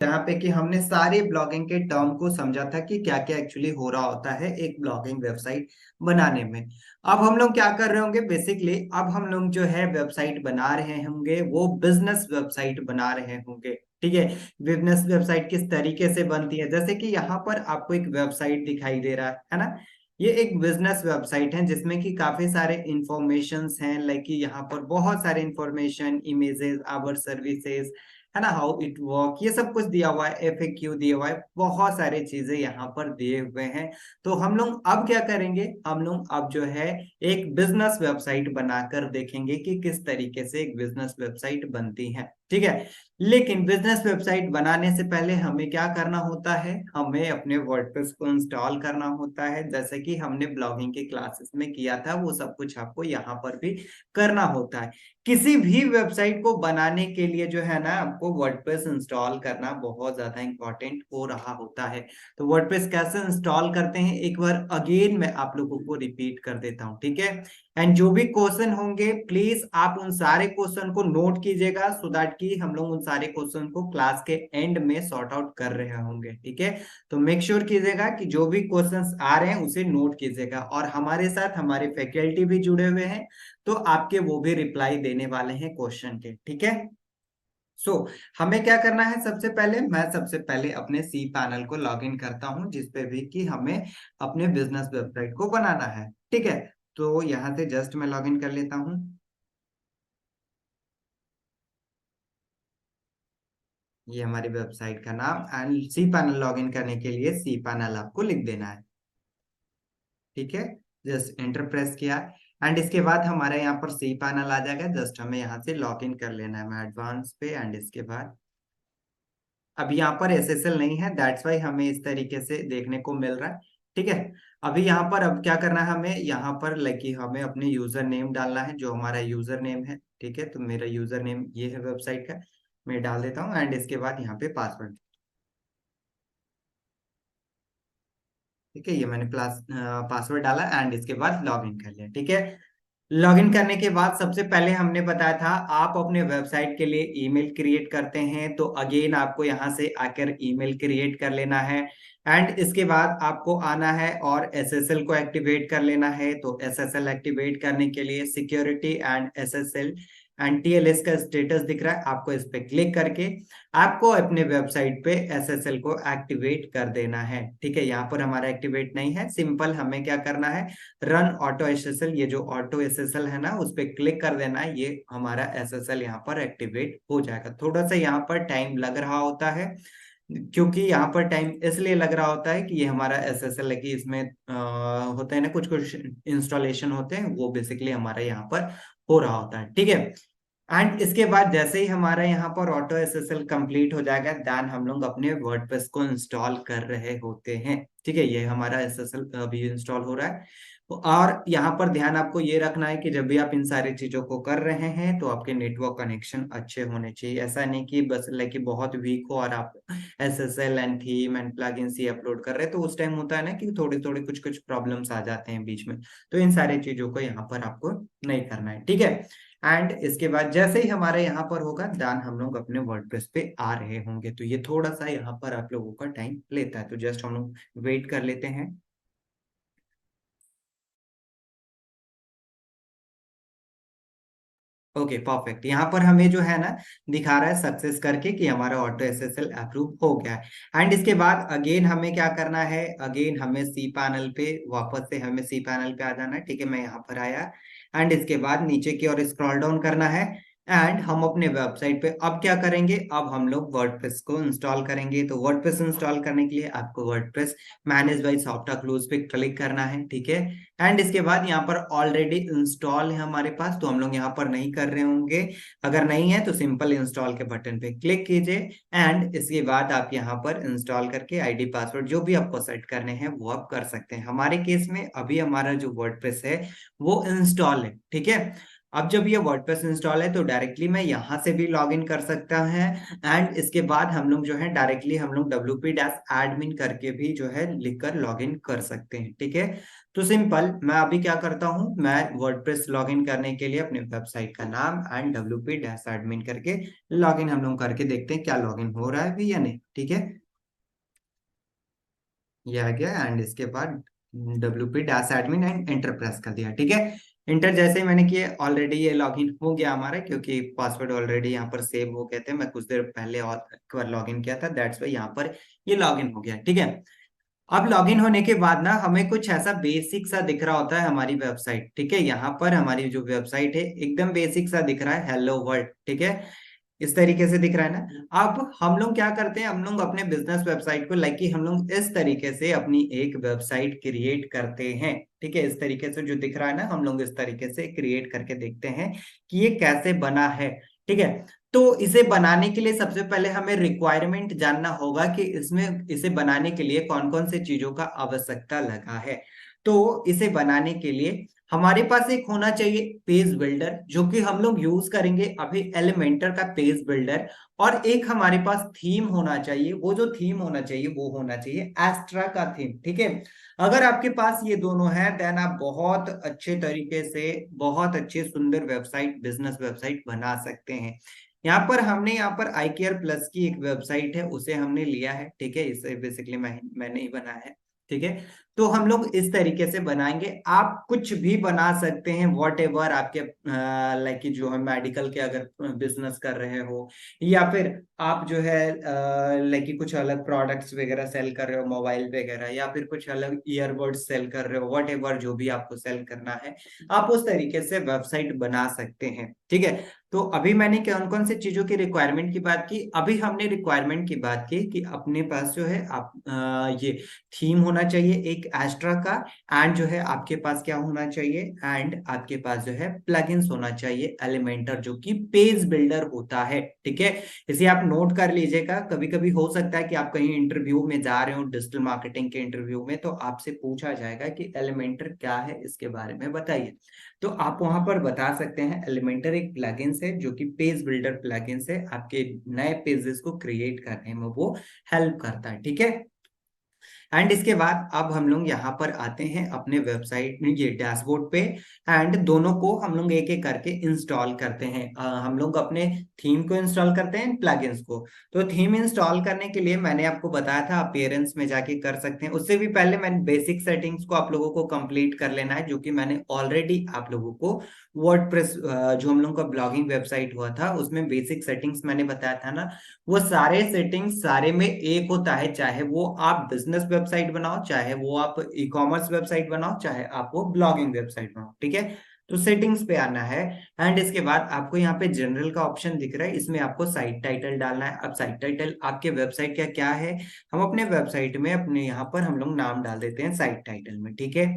यहाँ पे कि हमने सारे ब्लॉगिंग के टर्म को समझा था कि क्या क्या एक्चुअली हो रहा होता है एक ब्लॉगिंग वेबसाइट बनाने में। अब हम लोग क्या कर रहे होंगे, बेसिकली अब हम लोग जो है वेबसाइट बना रहे होंगे वो बिजनेस वेबसाइट बना रहे होंगे। ठीक है, बिजनेस वेबसाइट किस तरीके से बनती है, जैसे कि यहाँ पर आपको एक वेबसाइट दिखाई दे रहा है ना। ये एक बिजनेस वेबसाइट है जिसमें कि काफी सारे इंफॉर्मेशंस हैं, लाइक कि यहाँ पर बहुत सारे इंफॉर्मेशन, इमेजेस, आवर सर्विसेज, है ना, हाउ इट वर्क, ये सब कुछ दिया हुआ है, एफएक्यू दिया हुआ है, बहुत सारी चीजें यहाँ पर दिए हुए हैं। तो हम लोग अब क्या करेंगे, हम लोग अब जो है एक बिजनेस वेबसाइट बनाकर देखेंगे कि किस तरीके से एक बिजनेस वेबसाइट बनती है। ठीक है, लेकिन बिजनेस वेबसाइट बनाने से पहले हमें क्या करना होता है, हमें अपने वर्डप्रेस को इंस्टॉल करना होता है, जैसे कि हमने ब्लॉगिंग के क्लासेस में किया था वो सब कुछ आपको यहाँ पर भी करना होता है। किसी भी वेबसाइट को बनाने के लिए जो है ना आपको वर्डप्रेस इंस्टॉल करना बहुत ज्यादा इंपॉर्टेंट हो रहा होता है। तो वर्डप्रेस कैसे इंस्टॉल करते हैं एक बार अगेन मैं आप लोगों को रिपीट कर देता हूं, ठीक है। एंड जो भी क्वेश्चन होंगे प्लीज आप उन सारे क्वेश्चन को नोट कीजिएगा, सो दैट कि हम लोग उन सारे क्वेश्चन को क्लास के एंड में सॉर्ट आउट कर रहे होंगे। ठीक है, तो मेक श्योर कीजिएगा कि जो भी क्वेश्चंस आ रहे हैं उसे नोट कीजिएगा, और हमारे साथ हमारे फैकल्टी भी जुड़े हुए हैं तो आपके वो भी रिप्लाई देने वाले हैं क्वेश्चन के। ठीक है, सो हमें क्या करना है, सबसे पहले मैं सबसे पहले अपने सी पैनल को लॉग इन करता हूं जिसपे भी कि हमें अपने बिजनेस वेबसाइट को बनाना है। ठीक है, तो यहां से जस्ट मैं लॉग इन कर लेता हूं। ये हमारी वेबसाइट का नाम, and cPanel log in करने के लिए सी पैनल आपको लिख देना है। ठीक है, जस्ट एंटर प्रेस किया एंड इसके बाद हमारे यहाँ पर सी पैनल आ जाएगा, जस्ट हमें यहाँ से लॉग इन कर लेना है मैं एडवांस पे। एंड इसके बाद अब यहाँ पर एसएसएल नहीं है, दैट्स वाई हमें इस तरीके से देखने को मिल रहा है। ठीक है, अभी यहाँ पर अब क्या करना है, हमें यहाँ पर लाइक हमें अपने यूजर नेम डालना है, जो हमारा यूजर नेम है। ठीक है, तो मेरा यूजर नेम ये है वेबसाइट का, मैं डाल देता हूँ। एंड इसके बाद यहाँ पे पासवर्ड। ठीक है, ये मैंने पासवर्ड डाला एंड इसके बाद लॉग इन कर लिया। ठीक है, लॉगिन करने के बाद सबसे पहले हमने बताया था आप अपने वेबसाइट के लिए ईमेल क्रिएट करते हैं, तो अगेन आपको यहां से आकर ईमेल क्रिएट कर लेना है। एंड इसके बाद आपको आना है और एसएसएल को एक्टिवेट कर लेना है। तो एसएसएल एक्टिवेट करने के लिए security and SSL and TLS का स्टेटस दिख रहा है, आपको इस पे क्लिक करके आपको अपने वेबसाइट पे एसएसएल को एक्टिवेट कर देना है। ठीक है, यहाँ पर हमारा एक्टिवेट नहीं है, सिंपल हमें क्या करना है, रन ऑटो एसएसएल, ये जो ऑटो एसएसएल है ना उस पर क्लिक कर देना है, ये हमारा एसएसएल यहाँ पर एक्टिवेट हो जाएगा। थोड़ा सा यहाँ पर टाइम लग रहा होता है, क्योंकि यहाँ पर टाइम इसलिए लग रहा होता है कि ये हमारा एसएसएल है कि इसमें होता है ना कुछ कुछ इंस्टॉलेशन होते हैं, वो बेसिकली हमारा यहाँ पर हो रहा होता है। ठीक है, एंड इसके बाद जैसे ही हमारा यहाँ पर ऑटो एसएसएल कंप्लीट हो जाएगा, देन हम लोग अपने वर्डप्रेस को इंस्टॉल कर रहे होते हैं। ठीक है, ये हमारा एसएसएल अभी इंस्टॉल हो रहा है। और यहाँ पर ध्यान आपको ये रखना है कि जब भी आप इन सारी चीजों को कर रहे हैं तो आपके नेटवर्क कनेक्शन अच्छे होने चाहिए। ऐसा नहीं कि बस लाइक बहुत वीक हो और आप SSL and theme and plugins he upload कर रहे हैं, तो उस टाइम होता है ना कि थोड़ी थोड़ी कुछ कुछ प्रॉब्लम्स आ जाते हैं बीच में। तो इन सारी चीजों को यहाँ पर आपको नहीं करना है। ठीक है, एंड इसके बाद जैसे ही हमारे यहाँ पर होगा देन हम लोग अपने वर्डप्रेस पे आ रहे होंगे। तो ये थोड़ा सा यहाँ पर आप लोगों का टाइम लेता है, तो जस्ट हम लोग वेट कर लेते हैं। ओके परफेक्ट, यहाँ पर हमें जो है ना दिखा रहा है सक्सेस करके कि हमारा ऑटो एसएसएल अप्रूव हो गया है। एंड इसके बाद अगेन हमें क्या करना है, अगेन हमें सी पैनल पे वापस से हमें सी पैनल पे आ जाना है। ठीक है, मैं यहाँ पर आया एंड इसके बाद नीचे की ओर स्क्रॉल डाउन करना है। एंड हम अपने वेबसाइट पे अब क्या करेंगे, अब हम लोग वर्डप्रेस को इंस्टॉल करेंगे। तो वर्डप्रेस इंस्टॉल करने के लिए आपको WordPress manage by software close पे क्लिक करना है। ठीक है, एंड इसके बाद यहाँ पर ऑलरेडी इंस्टॉल है हमारे पास, तो हम लोग यहाँ पर नहीं कर रहे होंगे। अगर नहीं है तो सिंपल इंस्टॉल के बटन पे क्लिक कीजिए एंड इसके बाद आप यहाँ पर इंस्टॉल करके आईडी पासवर्ड जो भी आपको सेट करने हैं वो आप कर सकते हैं। हमारे केस में अभी हमारा जो वर्डप्रेस है वो इंस्टॉल है। ठीक है, अब जब ये वर्डप्रेस इंस्टॉल है तो डायरेक्टली मैं यहाँ से भी लॉग इन कर सकता है। एंड इसके बाद हम लोग जो है डायरेक्टली हम लोग wp-admin करके भी जो है लिखकर लॉग इन कर सकते हैं। ठीक है, तो सिंपल मैं अभी क्या करता हूँ, मैं वर्डप्रेस लॉग इन करने के लिए अपने वेबसाइट का नाम एंड wp-admin करके लॉग इन हम लोग करके देखते हैं क्या लॉग इन हो रहा है भी या नहीं। ठीक है, ये आ गया एंड इसके बाद wp-admin एंड एंटर प्रेस कर दिया। ठीक है, इंटर जैसे ही मैंने किया ऑलरेडी ये लॉगिन हो गया हमारा, क्योंकि पासवर्ड ऑलरेडी यहाँ पर सेव हो गए थे, मैं कुछ देर पहले और एक बार लॉगिन किया था, दैट्स वाई यहाँ पर ये लॉगिन हो गया। ठीक है, अब लॉगिन होने के बाद ना हमें कुछ ऐसा बेसिक सा दिख रहा होता है हमारी वेबसाइट। ठीक है, यहाँ पर हमारी जो वेबसाइट है एकदम बेसिक सा दिख रहा है, हेलो वर्ल्ड। ठीक है, इस तरीके से दिख रहा है ना। अब हम लोग क्या करते हैं, हम लोग अपने बिजनेस वेबसाइट को लाइक कि हम लोग इस तरीके से अपनी एक वेबसाइट क्रिएट करते हैं। ठीक है, इस तरीके से जो दिख रहा है ना, हम लोग इस तरीके से क्रिएट करके देखते हैं कि ये कैसे बना है। ठीक है, तो इसे बनाने के लिए सबसे पहले हमें रिक्वायरमेंट जानना होगा कि इसमें इसे बनाने के लिए कौन कौन से चीजों का आवश्यकता लगा है। तो इसे बनाने के लिए हमारे पास एक होना चाहिए पेज बिल्डर, जो कि हम लोग यूज करेंगे अभी एलिमेंटर का पेज बिल्डर। और एक हमारे पास थीम होना चाहिए, वो जो थीम होना चाहिए वो होना चाहिए एस्ट्रा का थीम। ठीक है, अगर आपके पास ये दोनों है देन आप बहुत अच्छे तरीके से बहुत अच्छे सुंदर वेबसाइट बिजनेस वेबसाइट बना सकते हैं। यहाँ पर आई केयर प्लस की एक वेबसाइट है, उसे हमने लिया है। ठीक है, इसे बेसिकली मैंने ही बनाया है। ठीक है, तो हम लोग इस तरीके से बनाएंगे, आप कुछ भी बना सकते हैं वॉट एवर आपके लाइक जो है मेडिकल के अगर बिजनेस कर रहे हो, या फिर आप जो है लाइक कुछ अलग प्रोडक्ट्स वगैरह सेल कर रहे हो मोबाइल वगैरह, या फिर कुछ अलग ईयरबड्स सेल कर रहे हो, वॉट एवर जो भी आपको सेल करना है आप उस तरीके से वेबसाइट बना सकते हैं। ठीक है, तो अभी मैंने कौन कौन से चीजों की रिक्वायरमेंट की बात की, अभी हमने रिक्वायरमेंट की बात की कि अपने पास जो है आप ये थीम होना चाहिए एक एस्ट्रा का, एंड जो है आपके पास क्या होना चाहिए, एंड आपके पास जो है प्लगइन्स होना चाहिए एलिमेंटर जो कि पेज बिल्डर होता है। ठीक है, इसे आप नोट कर लीजिएगा, कभी कभी हो सकता है कि आप कहीं इंटरव्यू में जा रहे हो डिजिटल मार्केटिंग के इंटरव्यू में, तो आपसे पूछा जाएगा कि एलिमेंटर क्या है, इसके बारे में बताइए। तो आप वहां पर बता सकते हैं एलिमेंटर एक प्लगइन्स है जो कि पेज बिल्डर प्लगइन्स है, आपके नए पेजेस को क्रिएट करने में वो हेल्प करता है। ठीक है, एंड इसके बाद अब हम लोग यहाँ पर आते हैं अपने वेबसाइट में ये डैशबोर्ड पे, एंड दोनों को हम लोग एक एक करके इंस्टॉल करते हैं। हम लोग अपने थीम को इंस्टॉल करते हैं प्लगइन्स को। तो थीम इंस्टॉल करने के लिए मैंने आपको बताया था अपीयरेंस में जाके कर सकते हैं, उससे भी पहले मैंने बेसिक सेटिंग्स को आप लोगों को कंप्लीट कर लेना है, जो कि मैंने ऑलरेडी आप लोगों को वर्डप्रेस जो हम लोग का ब्लॉगिंग वेबसाइट हुआ था उसमें बेसिक सेटिंग्स मैंने बताया था ना, वो सारे सेटिंग्स सारे में एक होता है, चाहे वो आप बिजनेस वेबसाइट बनाओ, चाहे वो आप ई कॉमर्स वेबसाइट बनाओ, चाहे आप वो ब्लॉगिंग वेबसाइट बनाओ। ठीक है, तो सेटिंग्स पे आना है, एंड इसके बाद आपको यहाँ पे जनरल का ऑप्शन दिख रहा है, इसमें आपको साइट टाइटल डालना है। अब साइट टाइटल आपके वेबसाइट का क्या है, हम अपने वेबसाइट में अपने यहाँ पर हम लोग नाम डाल देते हैं साइट टाइटल में। ठीक है,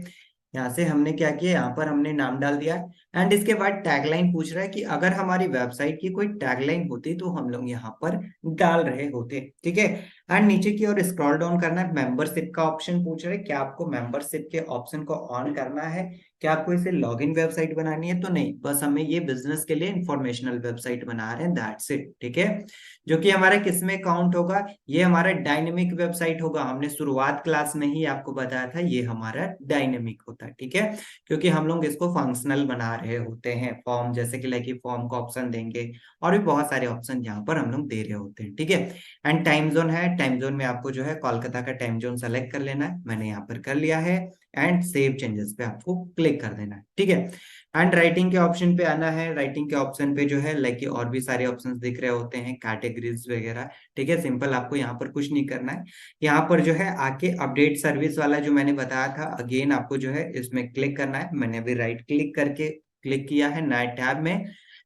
यहाँ से हमने क्या किया, यहाँ पर हमने नाम डाल दिया, एंड इसके बाद टैगलाइन पूछ रहा है कि अगर हमारी वेबसाइट की कोई टैगलाइन होती तो हम लोग यहाँ पर डाल रहे होते। ठीक है, एंड नीचे की ओर स्क्रॉल डाउन करना है, मेंबरशिप का ऑप्शन पूछ रहे हैं, क्या आपको मेंबरशिप के ऑप्शन को ऑन करना है, क्या आपको इसे लॉगिन वेबसाइट बनानी है, तो नहीं, बस हमें ये बिजनेस के लिए इंफॉर्मेशनल वेबसाइट बना रहे हैं, दैट्स इट। ठीक है, जो कि हमारा किसमें काउंट होगा, ये हमारा डायनेमिक वेबसाइट होगा, हमने शुरुआत क्लास में ही आपको बताया था ये हमारा डायनेमिक होता है। ठीक है, क्योंकि हम लोग इसको फंक्शनल बना रहे होते हैं, फॉर्म जैसे कि लाइक फॉर्म का ऑप्शन देंगे और भी बहुत सारे ऑप्शन यहाँ पर हम लोग दे रहे होते हैं। ठीक है, एंड टाइम जोन है, टाइम जोन में आपको जो है कोलकाता का टाइम जोन सेलेक्ट कर लेना है, मैंने यहाँ पर कर लिया है, एंड सेव चेंजेस पे आपको क्लिक कर देना है। ठीक है, एंड राइटिंग के ऑप्शन पे आना है, राइटिंग के ऑप्शन पे जो है लाइक और भी सारे ऑप्शंस दिख रहे होते हैं कैटेगरीज वगैरह। ठीक है, सिंपल आपको यहाँ पर कुछ नहीं करना है, यहाँ पर जो है आके अपडेट सर्विस वाला जो मैंने बताया था अगेन आपको जो है इसमें क्लिक करना है, मैंने अभी राइट क्लिक करके क्लिक किया है नए टैब में,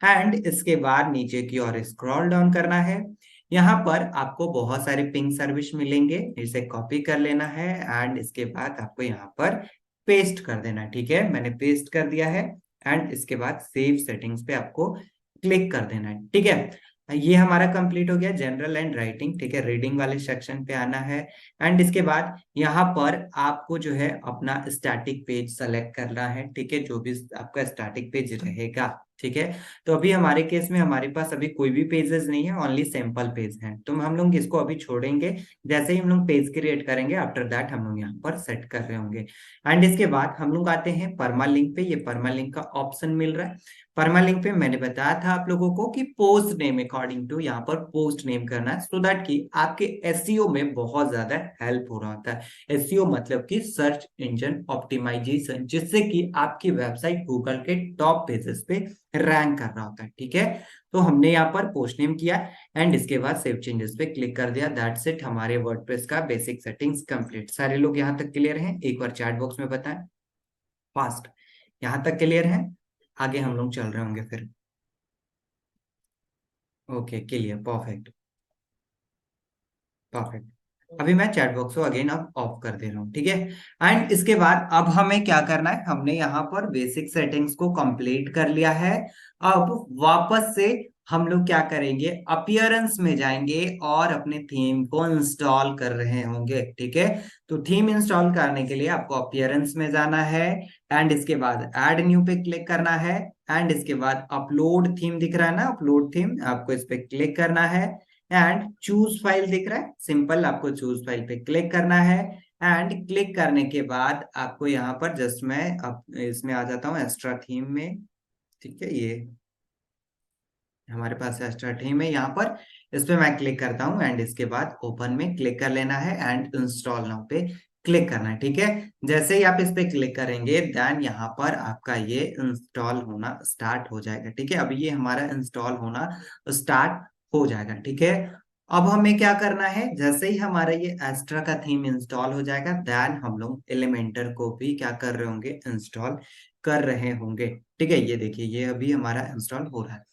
एंड इसके बाद नीचे की ओर स्क्रॉल डाउन करना है, यहाँ पर आपको बहुत सारे पिंग सर्विस मिलेंगे, इसे कॉपी कर लेना है, एंड इसके बाद आपको यहाँ पर पेस्ट कर देना है। ठीक है, मैंने पेस्ट कर दिया है, एंड इसके बाद सेव सेटिंग्स पे आपको क्लिक कर देना है। ठीक है, ये हमारा कंप्लीट हो गया जनरल एंड राइटिंग। ठीक है, रीडिंग वाले सेक्शन पे आना है, एंड इसके बाद यहाँ पर आपको जो है अपना स्टैटिक पेज सेलेक्ट करना है। ठीक है, जो भी आपका स्टैटिक पेज रहेगा ठीक है। तो अभी हमारे केस में हमारे पास अभी कोई भी पेजेस नहीं है, ओनली सैंपल पेज हैं, तो हम लोग इसको अभी छोड़ेंगे। जैसे ही हम लोग पेज क्रिएट करेंगे, आफ्टर दैट हम लोग यहाँ पर सेट कर रहे होंगे। एंड इसके बाद हम लोग आते हैं परमा लिंक पे। ये परमा लिंक का ऑप्शन मिल रहा है। परमा लिंक पे मैंने बताया था आप लोगों को कि पोस्ट नेम अकॉर्डिंग टू यहाँ पर पोस्ट नेम करना है, सो दैट कि आपके एसईओ में बहुत ज्यादा हेल्प हो रहा होता है। एसईओ मतलब कि सर्च इंजन ऑप्टिमाइजेशन, जिससे कि आपकी वेबसाइट गूगल के टॉप पेजेस पे रैंक कर रहा होता है। ठीक है। तो हमने यहाँ पर पोस्ट नेम किया एंड इसके बाद सेव चेंजेस पे क्लिक कर दिया। दैट्स इट, हमारे वर्डप्रेस का बेसिक सेटिंग्स कंप्लीट। सारे लोग यहाँ तक क्लियर हैं? एक बार चैट बॉक्स में बताएं फास्ट। यहाँ तक क्लियर है? आगे हम लोग चल रहे होंगे फिर। Okay, clear, perfect perfect. अभी मैं चैट बॉक्स को अगेन अब ऑफ कर दे रहा हूँ। ठीक है। एंड इसके बाद अब हमें क्या करना है, हमने यहाँ पर बेसिक सेटिंग्स को कंप्लीट कर लिया है। अब वापस से हम लोग क्या करेंगे, अपीयरेंस में जाएंगे और अपने थीम को इंस्टॉल कर रहे होंगे। ठीक है। तो थीम इंस्टॉल करने के लिए आपको अपीयरेंस में जाना है एंड इसके बाद ऐड न्यू पे क्लिक करना है। एंड इसके बाद अपलोड थीम दिख रहा है ना, अपलोड थीम, आपको इस पे क्लिक करना है। एंड चूज फाइल दिख रहा है, सिंपल आपको चूज फाइल पे क्लिक करना है। एंड क्लिक करने के बाद आपको यहाँ पर जस्ट मैं अब इसमें आ जाता हूँ एक्स्ट्रा थीम में। ठीक है, ये हमारे पास एक्स्ट्रा थीम है यहाँ पर, इस पे मैं क्लिक करता हूँ एंड इसके बाद ओपन में क्लिक कर लेना है एंड इंस्टॉल नाउ पे क्लिक करना है। ठीक है। जैसे ही आप इस पे क्लिक करेंगे देन यहाँ पर आपका ये इंस्टॉल होना स्टार्ट हो जाएगा। ठीक है। अभी ये हमारा इंस्टॉल होना स्टार्ट हो जाएगा। ठीक है। अब हमें क्या करना है, जैसे ही हमारा ये एक्स्ट्रा का थीम इंस्टॉल हो जाएगा देन हम लोग एलिमेंटर को भी क्या कर रहे होंगे, इंस्टॉल कर रहे होंगे। ठीक है। ये देखिए, ये अभी हमारा इंस्टॉल हो रहा है।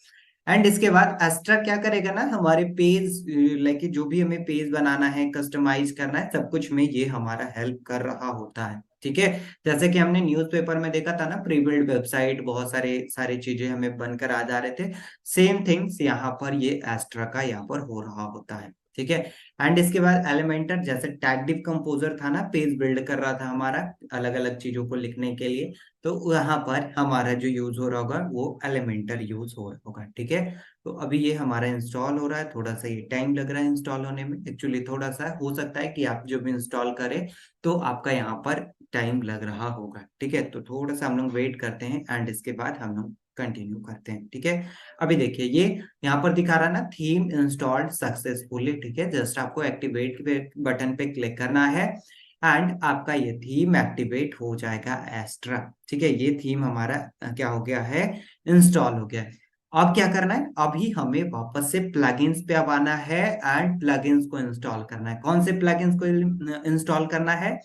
एंड इसके बाद एक्स्ट्रा क्या करेगा ना, हमारे पेज लाइक जो भी हमें पेज बनाना है, कस्टमाइज करना है, सब कुछ में ये हमारा हेल्प कर रहा होता है। ठीक है। जैसे कि हमने न्यूज़पेपर में देखा था ना, प्री बिल्ड वेबसाइट, बहुत सारे सारी चीजें हमें बनकर आ जा रहे थे। सेम थिंग्स यहाँ पर ये एक्स्ट्रा का यहाँ पर हो रहा होता है। ठीक है। एंड इसके बाद एलिमेंटर, जैसे टैग डिव कंपोजर था ना, पेज बिल्ड कर रहा था हमारा अलग अलग चीजों को लिखने के लिए, तो यहाँ पर हमारा जो यूज हो रहा होगा वो एलिमेंटर यूज हो होगा। ठीक है। तो अभी ये हमारा इंस्टॉल हो रहा है, थोड़ा सा ये टाइम लग रहा है इंस्टॉल होने में। एक्चुअली थोड़ा सा हो सकता है कि आप जब इंस्टॉल करें तो आपका यहाँ पर टाइम लग रहा होगा। ठीक है। तो थोड़ा सा हम लोग वेट करते हैं एंड इसके बाद हम लोग कंटिन्यू करते हैं। ठीक है। अभी देखिए, ये यहाँ पर दिखा रहा है ना, थीम इंस्टॉल्ड सक्सेसफुली। ठीक है। जस्ट आपको एक्टिवेट बटन पे क्लिक करना है एंड आपका ये थीम एक्टिवेट हो जाएगा एक्स्ट्रा। ठीक है। ये थीम हमारा क्या हो गया है, इंस्टॉल हो गया है। अब क्या करना है, अभी हमें वापस से प्लगइन्स पे अब आना है एंड प्लगइन्स को इंस्टॉल करना है। कौन से प्लगइन्स को इंस्टॉल करना है,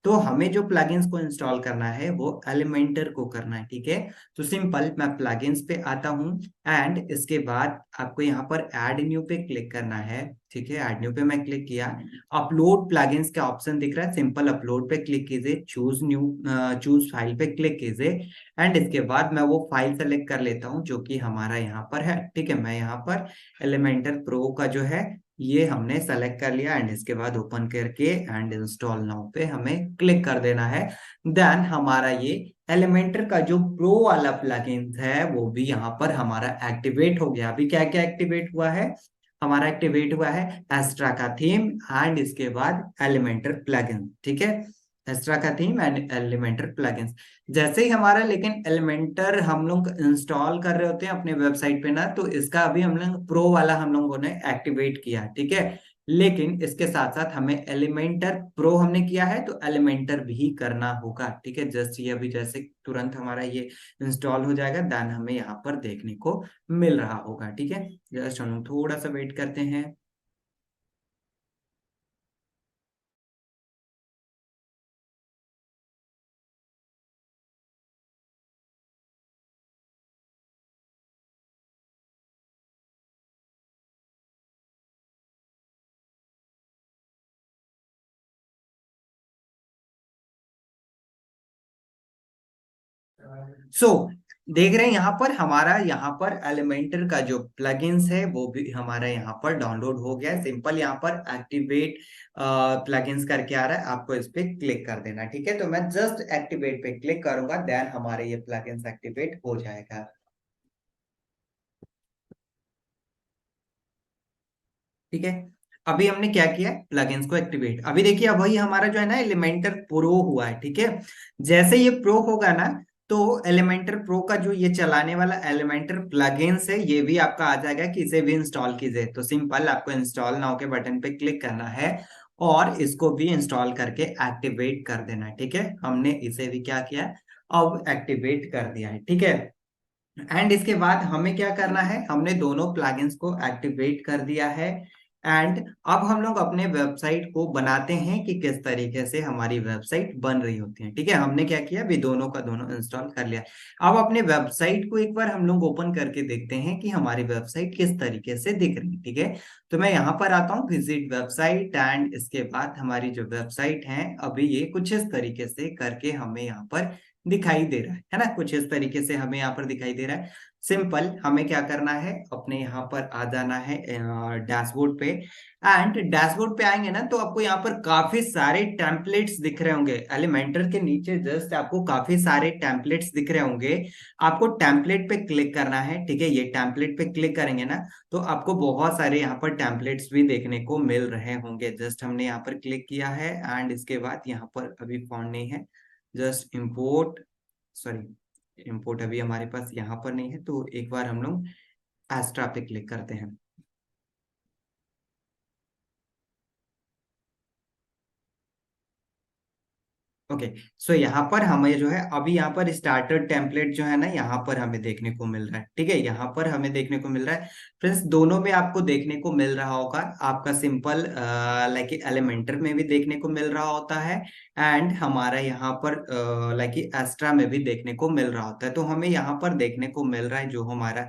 तो हमें जो प्लगइन्स को इंस्टॉल करना है वो एलिमेंटर को करना है। ठीक है। तो सिंपल मैं प्लगइन्स पे आता हूँ एंड इसके बाद आपको यहाँ पर ऐड न्यू पे क्लिक करना है। ठीक है। ऐड न्यू पे मैं क्लिक किया, अपलोड प्लगइन्स का ऑप्शन दिख रहा है, सिंपल अपलोड पे क्लिक कीजिए, चूज न्यू, चूज फाइल पे क्लिक कीजिए। एंड इसके बाद मैं वो फाइल सेलेक्ट कर लेता हूँ जो कि हमारा यहाँ पर है। ठीक है। मैं यहाँ पर एलिमेंटर प्रो का जो है ये हमने सेलेक्ट कर लिया एंड इसके बाद ओपन करके एंड इंस्टॉल नाउ पे हमें क्लिक कर देना है। देन हमारा ये एलिमेंटर का जो प्रो वाला प्लगइन है वो भी यहाँ पर हमारा एक्टिवेट हो गया। अभी क्या क्या एक्टिवेट हुआ है, हमारा एक्टिवेट हुआ है एस्ट्रा का थीम एंड इसके बाद एलिमेंटर प्लगइन। ठीक है। एस्ट्रा का थीम एंड एलिमेंटर प्लगइन्स। जैसे ही हमारा लेकिन एलिमेंटर हम लोग इंस्टॉल कर रहे होते हैं अपने वेबसाइट पे ना, तो इसका अभी हम लोग प्रो वाला हम लोगों ने एक्टिवेट किया। ठीक है। लेकिन इसके साथ साथ हमें एलिमेंटर प्रो हमने किया है तो एलिमेंटर भी करना होगा। ठीक है। जस्ट ये अभी जैसे तुरंत हमारा ये इंस्टॉल हो जाएगा देन हमें यहाँ पर देखने को मिल रहा होगा। ठीक है। जस्ट हम लोग थोड़ा सा वेट करते हैं। सो देख रहे हैं यहाँ पर हमारा यहाँ पर एलिमेंटर का जो प्लगइन्स है वो भी हमारा यहाँ पर डाउनलोड हो गया है। सिंपल यहाँ पर एक्टिवेट प्लगइन्स करके आ रहा है, आपको इस पे क्लिक कर देना है। ठीक है। तो मैं जस्ट एक्टिवेट पे क्लिक करूंगा देन हमारे ये प्लगइन्स एक्टिवेट हो जाएगा। ठीक है। अभी हमने क्या किया, प्लगइन्स को एक्टिवेट। अभी देखिए अब वही हमारा जो है ना एलिमेंटर प्रो हुआ है। ठीक है, जैसे ये प्रो होगा ना, तो एलिमेंटर प्रो का जो ये चलाने वाला एलिमेंटर प्लगइन्स है, ये भी आपका आ जाएगा कि इसे भी इंस्टॉल कीजिए। तो सिंपल आपको इंस्टॉल नाउ के बटन पे क्लिक करना है और इसको भी इंस्टॉल करके एक्टिवेट कर देना है। ठीक है, हमने इसे भी क्या किया, अब एक्टिवेट कर दिया है। ठीक है, एंड इसके बाद हमें क्या करना है, हमने दोनों प्लगइन्स को एक्टिवेट कर दिया है। एंड अब हम लोग अपने वेबसाइट को बनाते हैं कि किस तरीके से हमारी वेबसाइट बन रही होती है। ठीक है, हमने क्या किया, अभी दोनों का दोनों इंस्टॉल कर लिया। अब अपने वेबसाइट को एक बार हम लोग ओपन करके देखते हैं कि हमारी वेबसाइट किस तरीके से दिख रही है। ठीक है, तो मैं यहाँ पर आता हूँ विजिट वेबसाइट, एंड इसके बाद हमारी जो वेबसाइट है अभी ये कुछ इस तरीके से करके हमें यहाँ पर दिखाई दे रहा है ना, कुछ इस तरीके से हमें यहाँ पर दिखाई दे रहा है। सिंपल हमें क्या करना है, अपने यहाँ पर आ जाना है डैशबोर्ड पे। एंड डैशबोर्ड पे आएंगे ना, तो आपको यहाँ पर काफी सारे टेम्पलेट्स दिख रहे होंगे। एलिमेंटर के नीचे जस्ट आपको काफी सारे टेम्पलेट्स दिख रहे होंगे। आपको टेम्पलेट पे क्लिक करना है। ठीक है, ये टेम्पलेट पे क्लिक करेंगे ना, तो आपको बहुत सारे यहाँ पर टेम्पलेट्स भी देखने को मिल रहे होंगे। जस्ट हमने यहाँ पर क्लिक किया है एंड इसके बाद यहाँ पर अभी फाउंड नहीं है, जस्ट इम्पोर्ट, सॉरी इम्पोर्ट अभी हमारे पास यहाँ पर नहीं है, तो एक बार हम लोग एस्ट्रा पे क्लिक करते हैं। ओके, सो यहाँ पर हमें जो है अभी यहाँ पर स्टार्टर टेम्पलेट जो है ना, यहाँ पर हमें देखने को मिल रहा है। ठीक है, यहाँ पर हमें देखने को मिल रहा है। फ्रेंड्स दोनों में आपको देखने को मिल रहा होगा, आपका सिंपल लाइक एलिमेंटर में भी देखने को मिल रहा होता है, एंड हमारा यहाँ पर लाइक एस्ट्रा में भी देखने को मिल रहा होता है। तो हमें यहाँ पर देखने को मिल रहा है जो हमारा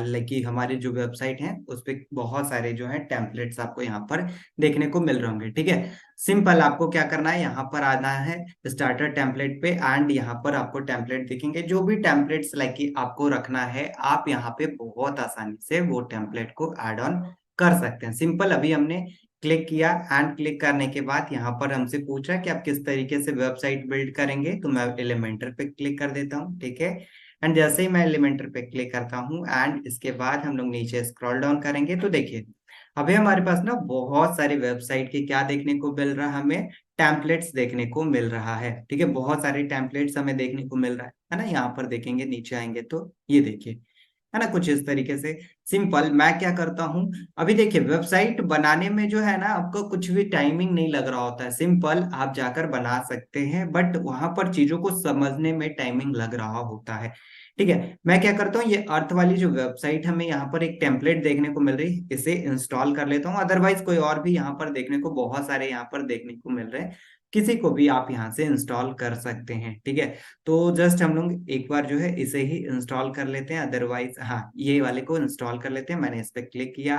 लाइक हमारी जो वेबसाइट है उस पर बहुत सारे जो है टेम्पलेट्स आपको यहाँ पर देखने को मिल रहे होंगे। ठीक है, सिंपल आपको क्या करना है, यहाँ पर आना है स्टार्टर टेम्पलेट पे, एंड यहाँ पर आपको टेम्पलेट दिखेंगे। जो भी टेम्पलेट्स लाइक कि आपको रखना है, आप यहाँ पे बहुत आसानी से वो टेम्पलेट को ऐड ऑन कर सकते हैं। सिंपल अभी हमने क्लिक किया, एंड क्लिक करने के बाद यहाँ पर हमसे पूछ रहा है कि आप किस तरीके से वेबसाइट बिल्ड करेंगे, तो मैं एलिमेंटर पे क्लिक कर देता हूँ। ठीक है, एंड जैसे ही मैं एलिमेंटर पे क्लिक करता हूँ एंड इसके बाद हम लोग नीचे स्क्रॉल डाउन करेंगे, तो देखिए अभी हमारे पास ना बहुत सारी वेबसाइट के क्या देखने को मिल रहा है, हमें टेम्पलेट्स देखने को मिल रहा है। ठीक है, बहुत सारे टेम्पलेट्स हमें देखने को मिल रहा है ना। यहाँ पर देखेंगे, नीचे आएंगे तो ये देखिए, है ना, कुछ इस तरीके से। सिंपल मैं क्या करता हूँ, अभी देखिए वेबसाइट बनाने में जो है ना आपको कुछ भी टाइमिंग नहीं लग रहा होता है। सिंपल आप जाकर बना सकते हैं, बट वहां पर चीजों को समझने में टाइमिंग लग रहा होता है। ठीक है, मैं क्या करता हूँ, ये अर्थ वाली जो वेबसाइट हमें यहाँ पर एक टेम्पलेट देखने को मिल रही है, इसे इंस्टॉल कर लेता हूँ। अदरवाइज कोई और भी यहाँ पर देखने को बहुत सारे यहाँ पर देखने को मिल रहे हैं, किसी को भी आप यहाँ से इंस्टॉल कर सकते हैं। ठीक है, तो जस्ट हम लोग एक बार जो है इसे ही इंस्टॉल कर लेते हैं। अदरवाइज हाँ, ये वाले को इंस्टॉल कर लेते हैं। मैंने इस पर क्लिक किया,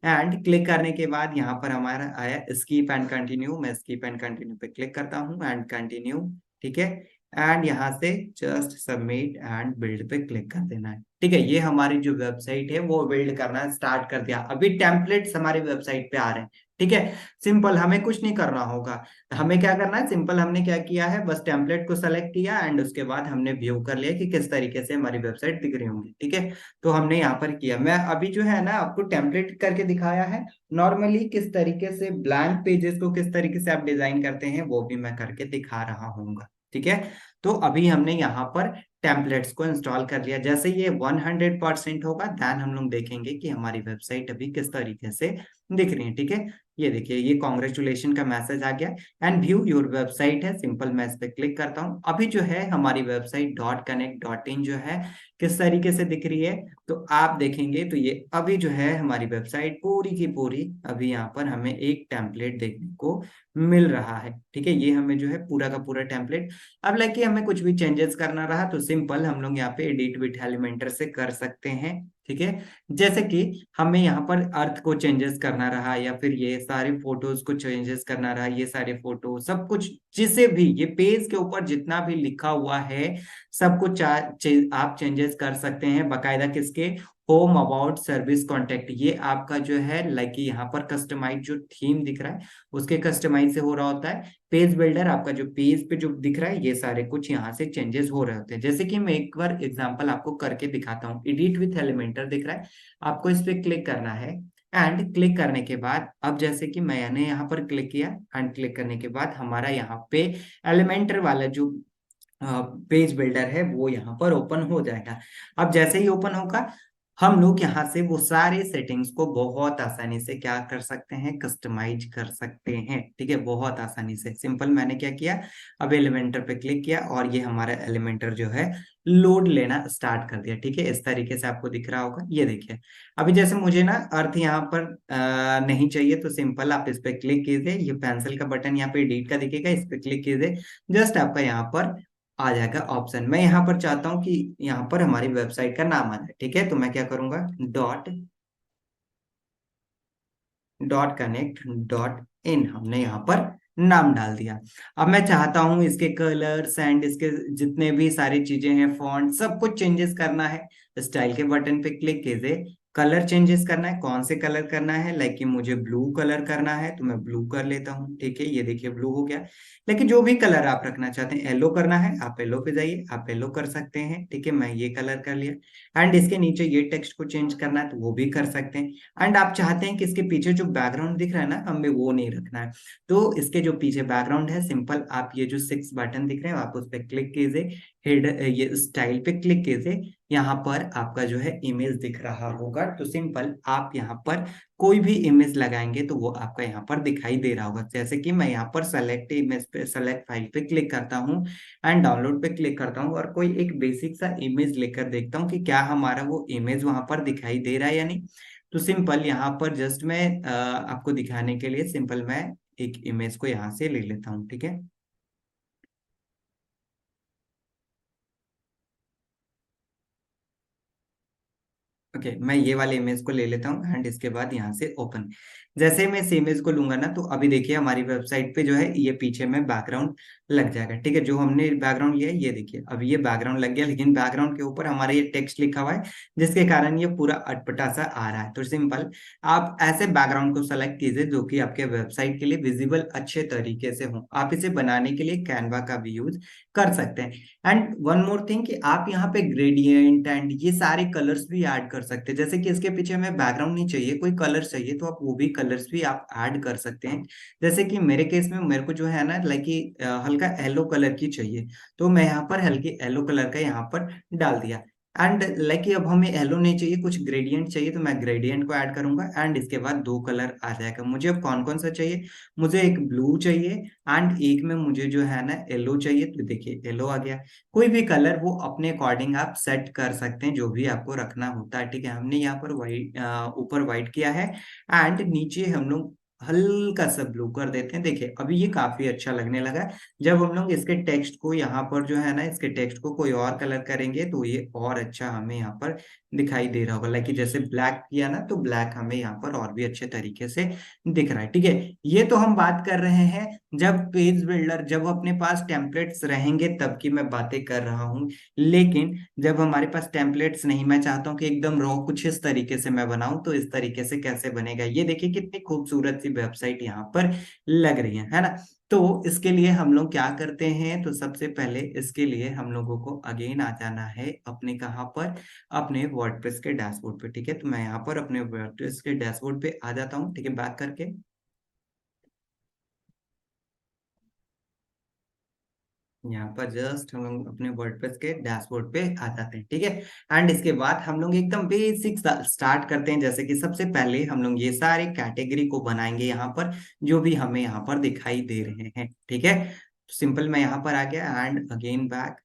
एंड क्लिक करने के बाद यहाँ पर हमारा आया स्कीप एंड कंटिन्यू। मैं स्कीप एंड कंटिन्यू पे क्लिक करता हूँ एंड कंटिन्यू। ठीक है, एंड यहाँ से जस्ट सबमिट एंड बिल्ड पे क्लिक कर देना है। ठीक है, ये हमारी जो वेबसाइट है वो बिल्ड करना स्टार्ट कर दिया। अभी टेम्पलेट्स हमारी वेबसाइट पे आ रहे हैं। ठीक है, सिंपल हमें कुछ नहीं करना होगा। हमें क्या करना है, सिंपल हमने क्या किया है, बस टेम्पलेट को सेलेक्ट किया एंड उसके बाद हमने व्यू कर लिया कि किस तरीके से हमारी वेबसाइट दिख रही होंगी। ठीक है, तो हमने यहाँ पर किया। मैं अभी जो है ना आपको टेम्पलेट करके दिखाया है, नॉर्मली किस तरीके से ब्लैंक पेजेस को किस तरीके से आप डिजाइन करते हैं वो भी मैं करके दिखा रहा हूँ। ठीक है, तो अभी हमने यहाँ पर टेम्पलेट्स को इंस्टॉल कर लिया। जैसे ये 100% होगा, देन हम लोग देखेंगे कि हमारी वेबसाइट अभी किस तरीके से दिख रही है। ठीक है, ये देखिए ये कॉन्ग्रेचुलेशन का मैसेज आ गया एंड व्यू योर वेबसाइट है। सिंपल मैं इस पे क्लिक करता हूँ। अभी जो है हमारी वेबसाइट .connect.in जो है किस तरीके से दिख रही है, तो आप देखेंगे तो ये अभी जो है हमारी वेबसाइट पूरी की पूरी अभी यहाँ पर हमें एक टेम्पलेट देखने को मिल रहा है। ठीक है, ये हमें जो है पूरा का पूरा टेम्पलेट। अब लाइक हमें कुछ भी चेंजेस करना रहा तो सिंपल हम लोग यहाँ पे एडिट विथ एलिमेंटर से कर सकते हैं। ठीक है, जैसे कि हमें यहाँ पर अर्थ को चेंजेस करना रहा, या फिर ये सारे फोटोज को चेंजेस करना रहा, ये सारे फोटो सब कुछ जिसे भी ये पेज के ऊपर जितना भी लिखा हुआ है सब कुछ आप चेंजेस कर सकते हैं। बकायदा किसके, होम, अबाउट, सर्विस, कॉन्टेक्ट, ये आपका जो है लाइक यहाँ पर कस्टमाइज जो थीम दिख रहा है उसके कस्टमाइज से हो रहा होता है। पेज बिल्डर आपका जो पेज पे जो दिख रहा है ये सारे कुछ यहाँ से चेंजेस हो रहे होते हैं। जैसे कि मैं एक बार एग्जांपल आपको करके दिखाता हूँ। एडिट विथ एलिमेंटर दिख रहा है, आपको इस पे क्लिक करना है एंड क्लिक करने के बाद अब जैसे कि मैंने यहाँ पर क्लिक किया एंड क्लिक करने के बाद हमारा यहाँ पे एलिमेंटर वाला जो पेज बिल्डर है वो यहाँ पर ओपन हो जाएगा। अब जैसे ही ओपन होगा हम लोग यहाँ से वो सारे सेटिंग्स को बहुत आसानी से क्या कर सकते हैं, कस्टमाइज कर सकते हैं। ठीक है, बहुत आसानी से सिंपल मैंने क्या किया, अब एलिमेंटर पे क्लिक किया और ये हमारा एलिमेंटर जो है लोड लेना स्टार्ट कर दिया। ठीक है, इस तरीके से आपको दिख रहा होगा, ये देखिए। अभी जैसे मुझे ना अर्थ यहाँ पर नहीं चाहिए तो सिंपल आप इस पे क्लिक कीजिए, ये पेंसिल का बटन यहाँ पे एडिट का दिखेगा, इस पे क्लिक कीजिए, जस्ट आपका यहाँ पर आ जाएगा ऑप्शन। मैं यहाँ पर चाहता हूँ कि यहाँ पर हमारी वेबसाइट का नाम आ जाए। ठीक है, तो मैं क्या करूंगा, dot dot connect dot in हमने यहाँ पर नाम डाल दिया। अब मैं चाहता हूँ इसके कलर्स एंड इसके जितने भी सारी चीजें हैं, फॉन्ट, सब कुछ चेंजेस करना है। स्टाइल के बटन पे क्लिक कीजिए, कलर चेंजेस करना है, कौन से कलर करना है, लाइक कि मुझे ब्लू कलर करना है तो मैं ब्लू कर लेता हूँ। ठीक है, ये देखिए ब्लू हो गया। लेकिन जो भी कलर आप रखना चाहते हैं, येलो करना है आप येलो पे जाइए, आप येलो कर सकते हैं। ठीक है, मैं ये कलर कर लिया। एंड इसके नीचे ये टेक्स्ट को चेंज करना है तो वो भी कर सकते हैं। एंड आप चाहते हैं कि इसके पीछे जो बैकग्राउंड दिख रहा है ना, हमें वो नहीं रखना है, तो इसके जो पीछे बैकग्राउंड है, सिंपल आप ये जो 6 बटन दिख रहे हैं आप उस पर क्लिक कीजिए, हेड ये स्टाइल पे क्लिक कीजिए, यहाँ पर आपका जो है इमेज दिख रहा होगा, तो सिंपल आप यहाँ पर कोई भी इमेज लगाएंगे तो वो आपका यहाँ पर दिखाई दे रहा होगा। जैसे कि मैं यहाँ पर सेलेक्ट इमेज पे, सेलेक्ट फाइल पे क्लिक करता हूँ एंड डाउनलोड पे क्लिक करता हूँ और कोई एक बेसिक सा इमेज लेकर देखता हूँ कि क्या हमारा वो इमेज वहां पर दिखाई दे रहा है या नहीं। तो सिंपल यहाँ पर जस्ट मैं आपको दिखाने के लिए सिंपल मैं एक इमेज को यहाँ से ले लेता हूँ। ठीक है, ओके, मैं ये वाले इमेज को ले लेता हूँ एंड इसके बाद यहाँ से ओपन। जैसे ही मैं इस इमेज को लूंगा ना तो अभी देखिए हमारी वेबसाइट पे जो है ये पीछे में बैकग्राउंड लग जाएगा। ठीक है, जो हमने बैकग्राउंड लिया है ये देखिए अभी ये बैकग्राउंड लग गया, लेकिन बैकग्राउंड के ऊपर हमारा ये टेक्स्ट लिखा हुआ है जिसके कारण ये पूरा अटपटा सा आ रहा है। तो सिंपल आप ऐसे बैकग्राउंड को सेलेक्ट कीजिए जो कि आपके वेबसाइट के लिए विजिबल अच्छे तरीके से हो। आप इसे बनाने के लिए कैनवा का भी यूज कर सकते हैं। एंड वन मोर थिंग कि आप यहाँ पे ग्रेडियंट एंड ये सारे कलर्स भी ऐड कर सकते हैं। जैसे कि इसके पीछे हमें बैकग्राउंड नहीं चाहिए, कोई कलर चाहिए तो आप वो भी कलर्स भी आप ऐड कर सकते हैं। जैसे कि मेरे केस में मेरे को जो है ना लाइक कि हल्का येलो कलर की चाहिए, तो मैं यहाँ पर हल्की येलो कलर का यहाँ पर डाल दिया। एंड लाइक कि अब हमें येलो नहीं चाहिए, कुछ ग्रेडियंट चाहिए तो मैं ग्रेडियंट को ऐड करूंगा एंड इसके बाद दो कलर आ जाएगा। मुझे अब कौन कौन सा चाहिए, मुझे एक ब्लू चाहिए एंड एक में मुझे जो है ना येलो चाहिए, तो देखिए येलो आ गया। कोई भी कलर वो अपने अकॉर्डिंग आप सेट कर सकते हैं जो भी आपको रखना होता है। ठीक है, हमने यहाँ पर वाइट ऊपर वाइट किया है एंड नीचे हम लोग हल्का सा ब्लू कर देते हैं। देखिए अभी ये काफी अच्छा लगने लगा है। जब हम लोग इसके टेक्स्ट को यहाँ पर जो है ना इसके टेक्स्ट को कोई और कलर करेंगे तो ये और अच्छा हमें यहाँ पर दिखाई दे रहा होगा। लाइक कि जैसे ब्लैक किया ना तो ब्लैक हमें यहाँ पर और भी अच्छे तरीके से दिख रहा है। ठीक है, ये तो हम बात कर रहे हैं जब पेज बिल्डर, जब अपने पास टेम्पलेट्स रहेंगे तब की मैं बातें कर रहा हूँ। लेकिन जब हमारे पास टेम्पलेट्स नहीं, मैं चाहता हूँ कि एकदम रॉ कुछ इस तरीके से मैं बनाऊं, तो इस तरीके से कैसे बनेगा, ये देखिए कितनी खूबसूरत सी वेबसाइट यहाँ पर लग रही है ना। तो इसके लिए हम लोग क्या करते हैं, तो सबसे पहले इसके लिए हम लोगों को अगेन आ जाना है अपने कहाँ पर, अपने वर्डप्रेस के डैशबोर्ड पे। ठीक है, तो मैं यहाँ पर अपने वर्डप्रेस के डैशबोर्ड पे आ जाता हूँ। ठीक है, बैक करके यहाँ पर जस्ट हम लोग अपने वर्डप्रेस के डैशबोर्ड पे आ जाते हैं। ठीक है, एंड इसके बाद हम लोग एकदम बेसिक स्टार्ट करते हैं। जैसे कि सबसे पहले हम लोग ये सारे कैटेगरी को बनाएंगे यहाँ पर जो भी हमें यहाँ पर दिखाई दे रहे हैं। ठीक है, सिंपल मैं यहाँ पर आ गया एंड अगेन बैक।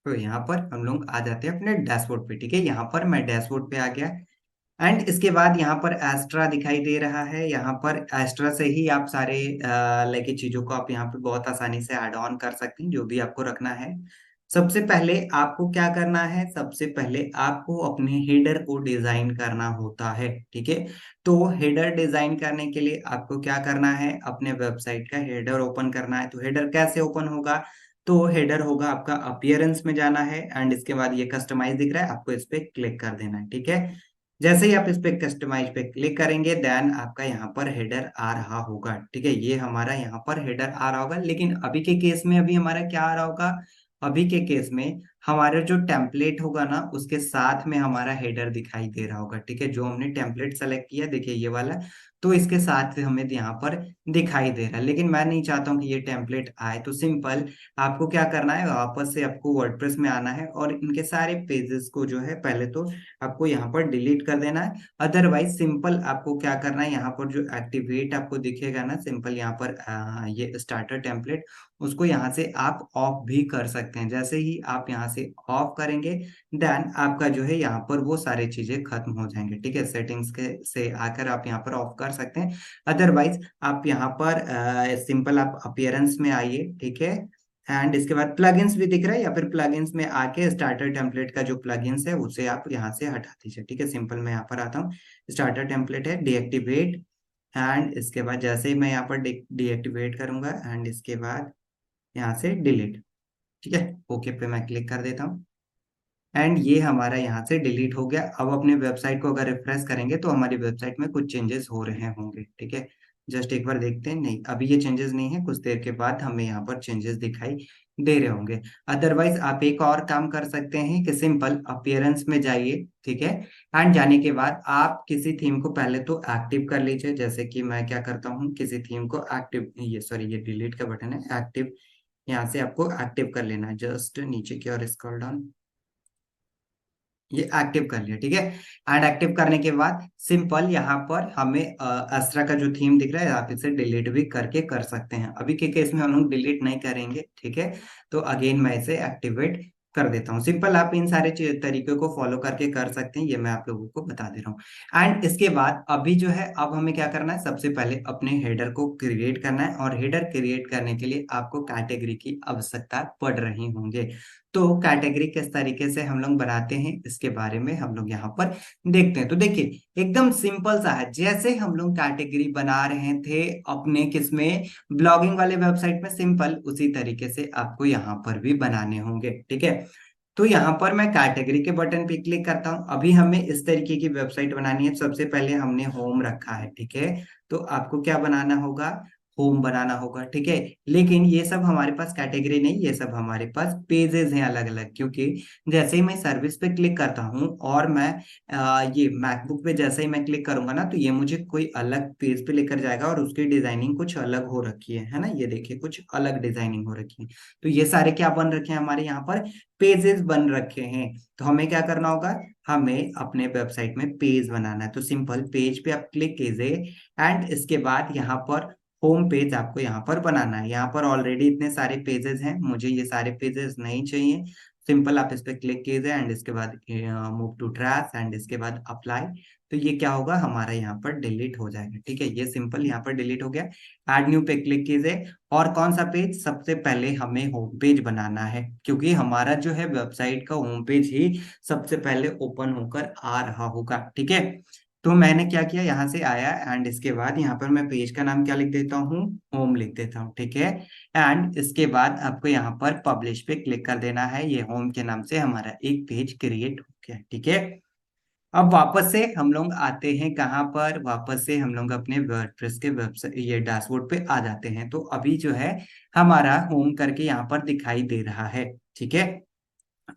तो यहाँ पर हम लोग आ जाते हैं अपने डैशबोर्ड पे। ठीक है, यहाँ पर मैं डैशबोर्ड पे आ गया एंड इसके बाद यहाँ पर एस्ट्रा दिखाई दे रहा है। यहाँ पर एस्ट्रा से ही आप सारे लेके चीजों को आप यहाँ पे बहुत आसानी से ऐड ऑन कर सकते हैं जो भी आपको रखना है। सबसे पहले आपको क्या करना है, सबसे पहले आपको अपने हेडर को डिजाइन करना होता है। ठीक है, तो हेडर डिजाइन करने के लिए आपको क्या करना है, अपने वेबसाइट का हेडर ओपन करना है। तो हेडर कैसे ओपन होगा, तो हेडर होगा आपका अपीयरेंस में जाना है एंड इसके बाद ये कस्टमाइज दिख रहा है, आपको इस पे क्लिक कर देना है। ठीक है, जैसे ही आप इस पे कस्टमाइज पे क्लिक करेंगे देन आपका यहाँ पर हेडर आ रहा होगा। ठीक है, ये हमारा यहाँ पर हेडर आ रहा होगा। लेकिन अभी के केस में अभी हमारा क्या आ रहा होगा, अभी के केस में हमारा जो टेम्पलेट होगा ना उसके साथ में हमारा हेडर दिखाई दे रहा होगा। ठीक है, जो हमने टेम्पलेट सेलेक्ट किया, देखिए ये वाला, तो इसके साथ हमें यहाँ पर दिखाई दे रहा है। लेकिन मैं नहीं चाहता हूँ कि ये टेम्पलेट आए, तो सिंपल आपको क्या करना है, वापस से आपको वर्डप्रेस में आना है और इनके सारे पेजेस को जो है पहले तो आपको यहाँ पर डिलीट कर देना है। अदरवाइज सिंपल आपको क्या करना है, यहाँ पर जो एक्टिवेट आपको दिखेगा ना, सिंपल यहाँ पर ये स्टार्टर टेम्पलेट, उसको यहाँ से आप ऑफ भी कर सकते हैं। जैसे ही आप यहाँ से ऑफ करेंगे देन आपका जो है यहाँ पर वो सारी चीजें खत्म हो जाएंगे। ठीक है, सेटिंग्स के से आकर आप यहाँ पर ऑफ कर सकते हैं। अदरवाइज आप यहाँ पर सिंपल आप अपीयरेंस में आइए। ठीक है, एंड इसके बाद प्लगइन्स भी दिख रहा है, या फिर प्लगइन्स में आके स्टार्टर टेम्पलेट का जो प्लगइन्स है उसे आप यहाँ से हटा दीजिए। ठीक है, सिंपल मैं यहाँ पर आता हूँ, स्टार्टर टेम्पलेट है, डीएक्टिवेट, एंड इसके बाद जैसे ही मैं यहाँ पर डीएक्टिवेट करूंगा एंड इसके बाद यहाँ से डिलीट। ठीक है, ओके पे मैं क्लिक कर देता हूँ एंड ये हमारा यहाँ से डिलीट हो गया। अब अपने वेबसाइट को अगर रिफ्रेश करेंगे तो हमारी वेबसाइट में कुछ चेंजेस हो रहे होंगे। ठीक है, जस्ट एक बार देखते हैं। नहीं, अभी ये चेंजेस नहीं है, कुछ देर के बाद हमें यहाँ पर चेंजेस दिखाई दे रहे होंगे। अदरवाइज आप एक और काम कर सकते हैं कि सिंपल अपीयरेंस में जाइए। ठीक है, एंड जाने के बाद आप किसी थीम को पहले तो एक्टिव कर लीजिए। जैसे कि मैं क्या करता हूँ, किसी थीम को एक्टिव, ये सॉरी ये डिलीट का बटन है, एक्टिव, यहाँ से आपको एक्टिव कर लेना है। जस्ट नीचे की ओर स्क्रॉल डाउन, ये एक्टिव कर लिया। ठीक है, एंड एक्टिव करने के बाद सिंपल यहाँ पर हमें एस्ट्रा का जो थीम दिख रहा है आप इसे डिलीट भी करके कर सकते हैं। अभी के केस में हम लोग डिलीट नहीं करेंगे। ठीक है, तो अगेन मैं इसे एक्टिवेट कर देता हूँ। सिंपल आप इन सारे तरीकों को फॉलो करके कर सकते हैं, ये मैं आप लोगों को बता दे रहा हूँ। एंड इसके बाद अभी जो है, अब हमें क्या करना है, सबसे पहले अपने हेडर को क्रिएट करना है। और हेडर क्रिएट करने के लिए आपको कैटेगरी की आवश्यकता पड़ रही होंगे। तो कैटेगरी किस तरीके से हम लोग बनाते हैं इसके बारे में हम लोग यहाँ पर देखते हैं। तो देखिए एकदम सिंपल सा है, जैसे हम लोग कैटेगरी बना रहे थे अपने किसमें, ब्लॉगिंग वाले वेबसाइट में, सिंपल उसी तरीके से आपको यहाँ पर भी बनाने होंगे। ठीक है, तो यहाँ पर मैं कैटेगरी के बटन पे क्लिक करता हूँ। अभी हमें इस तरीके की वेबसाइट बनानी है। सबसे पहले हमने होम रखा है। ठीक है, तो आपको क्या बनाना होगा, होम बनाना होगा। ठीक है, लेकिन ये सब हमारे पास कैटेगरी नहीं, ये सब हमारे पास पेजेस हैं अलग अलग। क्योंकि जैसे ही मैं सर्विस पे क्लिक करता हूँ और मैं ये मैकबुक पे जैसे ही मैं क्लिक करूंगा ना, तो ये मुझे कोई अलग पेज पे लेकर जाएगा और उसकी डिजाइनिंग कुछ अलग हो रखी है ना, ये देखिए कुछ अलग डिजाइनिंग हो रखी है। तो ये सारे क्या बन रखे हैं, हमारे यहाँ पर पेजेस बन रखे हैं। तो हमें क्या करना होगा, हमें अपने वेबसाइट में पेज बनाना है। तो सिंपल पेज पे आप क्लिक कीजिए एंड इसके बाद यहाँ पर होम पेज आपको यहाँ पर बनाना है। यहाँ पर ऑलरेडी इतने सारे पेजेस हैं, मुझे ये सारे पेजेस नहीं चाहिए। सिंपल आप इस पे क्लिक कीजिए एंड इसके बाद मूव टू ट्रैश एंड इसके बाद अप्लाई। तो ये क्या होगा, हमारा यहाँ पर डिलीट हो जाएगा। ठीक है, ये सिंपल यहाँ पर डिलीट हो गया। ऐड न्यू पे क्लिक कीजिए और कौन सा पेज, सबसे पहले हमें होम पेज बनाना है, क्योंकि हमारा जो है वेबसाइट का होम पेज ही सबसे पहले ओपन होकर आ रहा होगा। ठीक है, तो मैंने क्या किया, यहाँ से आया एंड इसके बाद यहाँ पर मैं पेज का नाम क्या लिख देता हूँ, होम लिख देता हूँ। ठीक है, एंड इसके बाद आपको यहाँ पर पब्लिश पे क्लिक कर देना है। ये होम के नाम से हमारा एक पेज क्रिएट हो गया। ठीक है, अब वापस से हम लोग आते हैं कहाँ पर, वापस से हम लोग अपने वर्डप्रेस के वेबसाइट ये डैशबोर्ड पे आ जाते हैं। तो अभी जो है हमारा होम करके यहाँ पर दिखाई दे रहा है। ठीक है,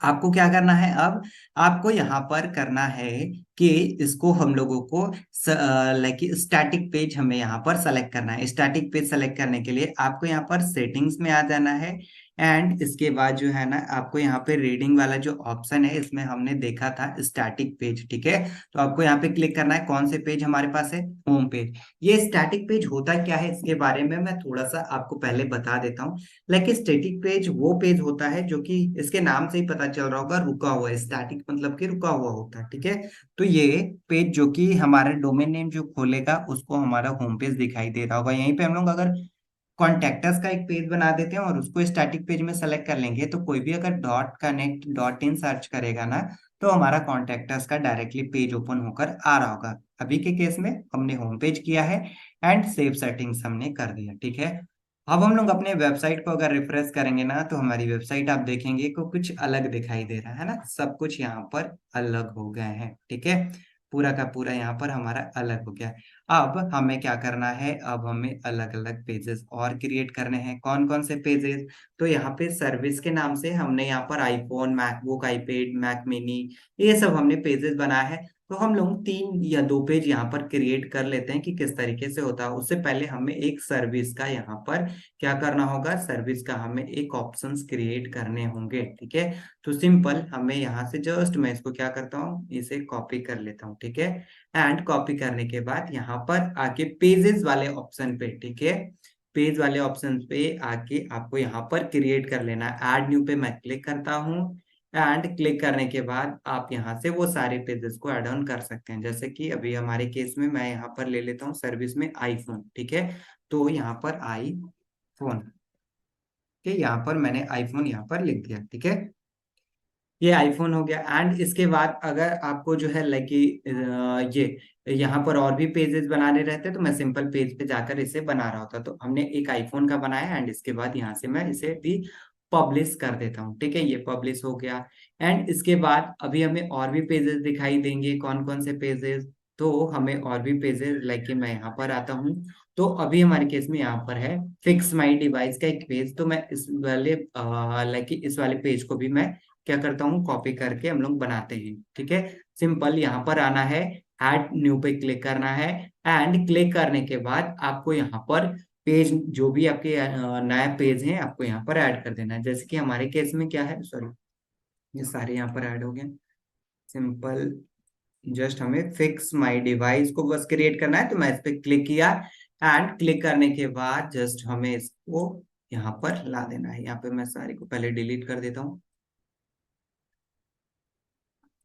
आपको क्या करना है, अब आपको यहाँ पर करना है कि इसको हम लोगों को लाइक स्टैटिक पेज हमें यहाँ पर सेलेक्ट करना है। स्टैटिक पेज सेलेक्ट करने के लिए आपको यहाँ पर सेटिंग्स में आ जाना है एंड इसके बाद जो है ना, आपको यहाँ पे रीडिंग वाला जो ऑप्शन है, इसमें हमने देखा था स्टैटिक पेज। ठीक है, तो आपको यहाँ पे क्लिक करना है। कौन से पेज हमारे पास है, होम पेज। ये स्टैटिक पेज होता क्या है, इसके बारे में मैं थोड़ा सा आपको पहले बता देता हूँ। लाइक स्टैटिक पेज वो पेज होता है जो कि इसके नाम से ही पता चल रहा होगा, रुका हुआ है। स्टैटिक मतलब कि रुका हुआ होता है। ठीक है, तो ये पेज जो कि हमारा डोमेन नेम जो खोलेगा उसको हमारा होम पेज दिखाई दे रहा होगा। यहीं पे हम लोग अगर कॉन्टेक्टस का एक पेज बना देते हैं और उसको स्टैटिक पेज में सेलेक्ट कर लेंगे, तो कोई भी अगर dot connect dot in search करेगा ना, तो हमारा कॉन्टेक्टस का डायरेक्टली पेज ओपन होकर आ रहा होगा। अभी के केस में हमने होम पेज किया है एंड सेव सेटिंग्स हमने कर दिया। ठीक है, अब हम लोग अपने वेबसाइट को अगर रिफ्रेश करेंगे ना, तो हमारी वेबसाइट आप देखेंगे को कुछ अलग दिखाई दे रहा है ना, सब कुछ यहाँ पर अलग हो गए हैं। ठीक है, पूरा का पूरा यहाँ पर हमारा अलग हो गया। अब हमें क्या करना है, अब हमें अलग अलग पेजेस और क्रिएट करने हैं। कौन कौन से पेजेस, तो यहाँ पे सर्विस के नाम से हमने यहाँ पर iPhone, MacBook, iPad, Mac mini, ये सब हमने पेजेस बनाया है। तो हम लोग 3 या 2 पेज यहाँ पर क्रिएट कर लेते हैं कि किस तरीके से होता है। उससे पहले हमें एक सर्विस का यहाँ पर क्या करना होगा, सर्विस का हमें एक ऑप्शंस क्रिएट करने होंगे। ठीक है, तो सिंपल हमें यहाँ से जस्ट मैं इसको क्या करता हूँ, इसे कॉपी कर लेता हूँ। ठीक है, एंड कॉपी करने के बाद यहाँ पर आके पेजेस वाले ऑप्शन पे, ठीक है, पेज वाले ऑप्शन पे आके आपको यहाँ पर क्रिएट कर लेना है। ऐड न्यू पे मैं क्लिक करता हूँ, एंड क्लिक करने के बाद आप यहाँ से वो सारे पेजेस को ऐड ऑन कर सकते हैं। जैसे कि अभी हमारे केस में मैं यहाँ पर ले लेता हूँ सर्विस में आईफोन। ठीक है, तो यहाँ पर आईफोन के यहाँ पर मैंने आईफोन यहाँ पर लिख दिया। ठीक है, ये आईफोन हो गया। एंड इसके बाद अगर आपको जो है लाइक ये यहाँ पर और भी पेजेस बनाने रहते तो मैं सिंपल पेज पे जाकर इसे बना रहा होता। तो हमने एक आईफोन का बनाया, एंड इसके बाद यहाँ से मैं इसे भी पब्लिश कर देता हूँ। ठीक है, ये पब्लिश हो गया। एंड इसके बाद अभी हमें और भी पेजेस दिखाई देंगे। कौन कौन से पेजेस, तो हमें और भी पेजेस लाइक मैं यहाँ पर आता हूँ। तो अभी हमारे केस में यहाँ पर है फिक्स माई डिवाइस का एक पेज। तो मैं इस वाले लाइक इस वाले पेज को भी मैं क्या करता हूँ, कॉपी करके हम लोग बनाते हैं। ठीक है, सिंपल यहाँ पर आना है, ऐड न्यू पे क्लिक करना है, एंड क्लिक करने के बाद आपको यहाँ पर पेज, जो भी आपके नया पेज है, आपको यहाँ पर ऐड कर देना है। जैसे कि हमारे केस में क्या है, सॉरी, ये सारे यहाँ पर ऐड हो गए। सिंपल जस्ट हमें फिक्स माई डिवाइस को बस क्रिएट करना है। तो मैं इस पे क्लिक किया, एंड क्लिक करने के बाद जस्ट हमें इसको यहाँ पर ला देना है। यहाँ पे मैं सारी को पहले डिलीट कर देता हूँ।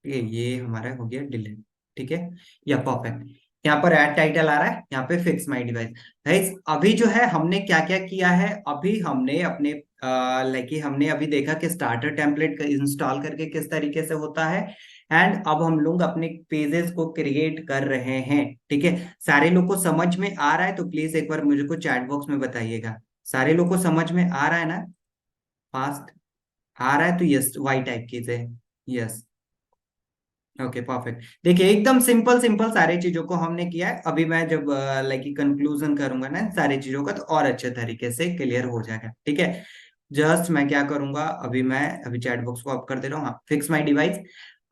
ये हमारा हो गया डिलीट। ठीक है, या परफेक्ट। यहाँ पर ऐड टाइटल आ रहा है, यहाँ पे फिक्स माई डिवाइस। गाइस अभी जो है हमने क्या क्या किया है, अभी हमने अपने लाइक हमने अभी देखा कि स्टार्टर टेम्पलेट इंस्टॉल करके किस तरीके से होता है। एंड अब हम लोग अपने पेजेस को क्रिएट कर रहे हैं। ठीक है, सारे लोग को समझ में आ रहा है तो प्लीज एक बार मुझे को चैट बॉक्स में बताइएगा। सारे लोग को समझ में आ रहा है ना, फास्ट आ रहा है तो यस वाई टाइप कीजिए। Yes, okay perfect. देखिए एकदम सिंपल सिंपल सारी चीजों को हमने किया है। अभी मैं जब लाइक कंक्लूजन करूंगा ना सारी चीजों का, तो और अच्छे तरीके से क्लियर हो जाएगा। ठीक है, जस्ट मैं क्या करूंगा, अभी चैट बॉक्स को अप कर दे रहा हूँ। हाँ, फिक्स माई डिवाइस।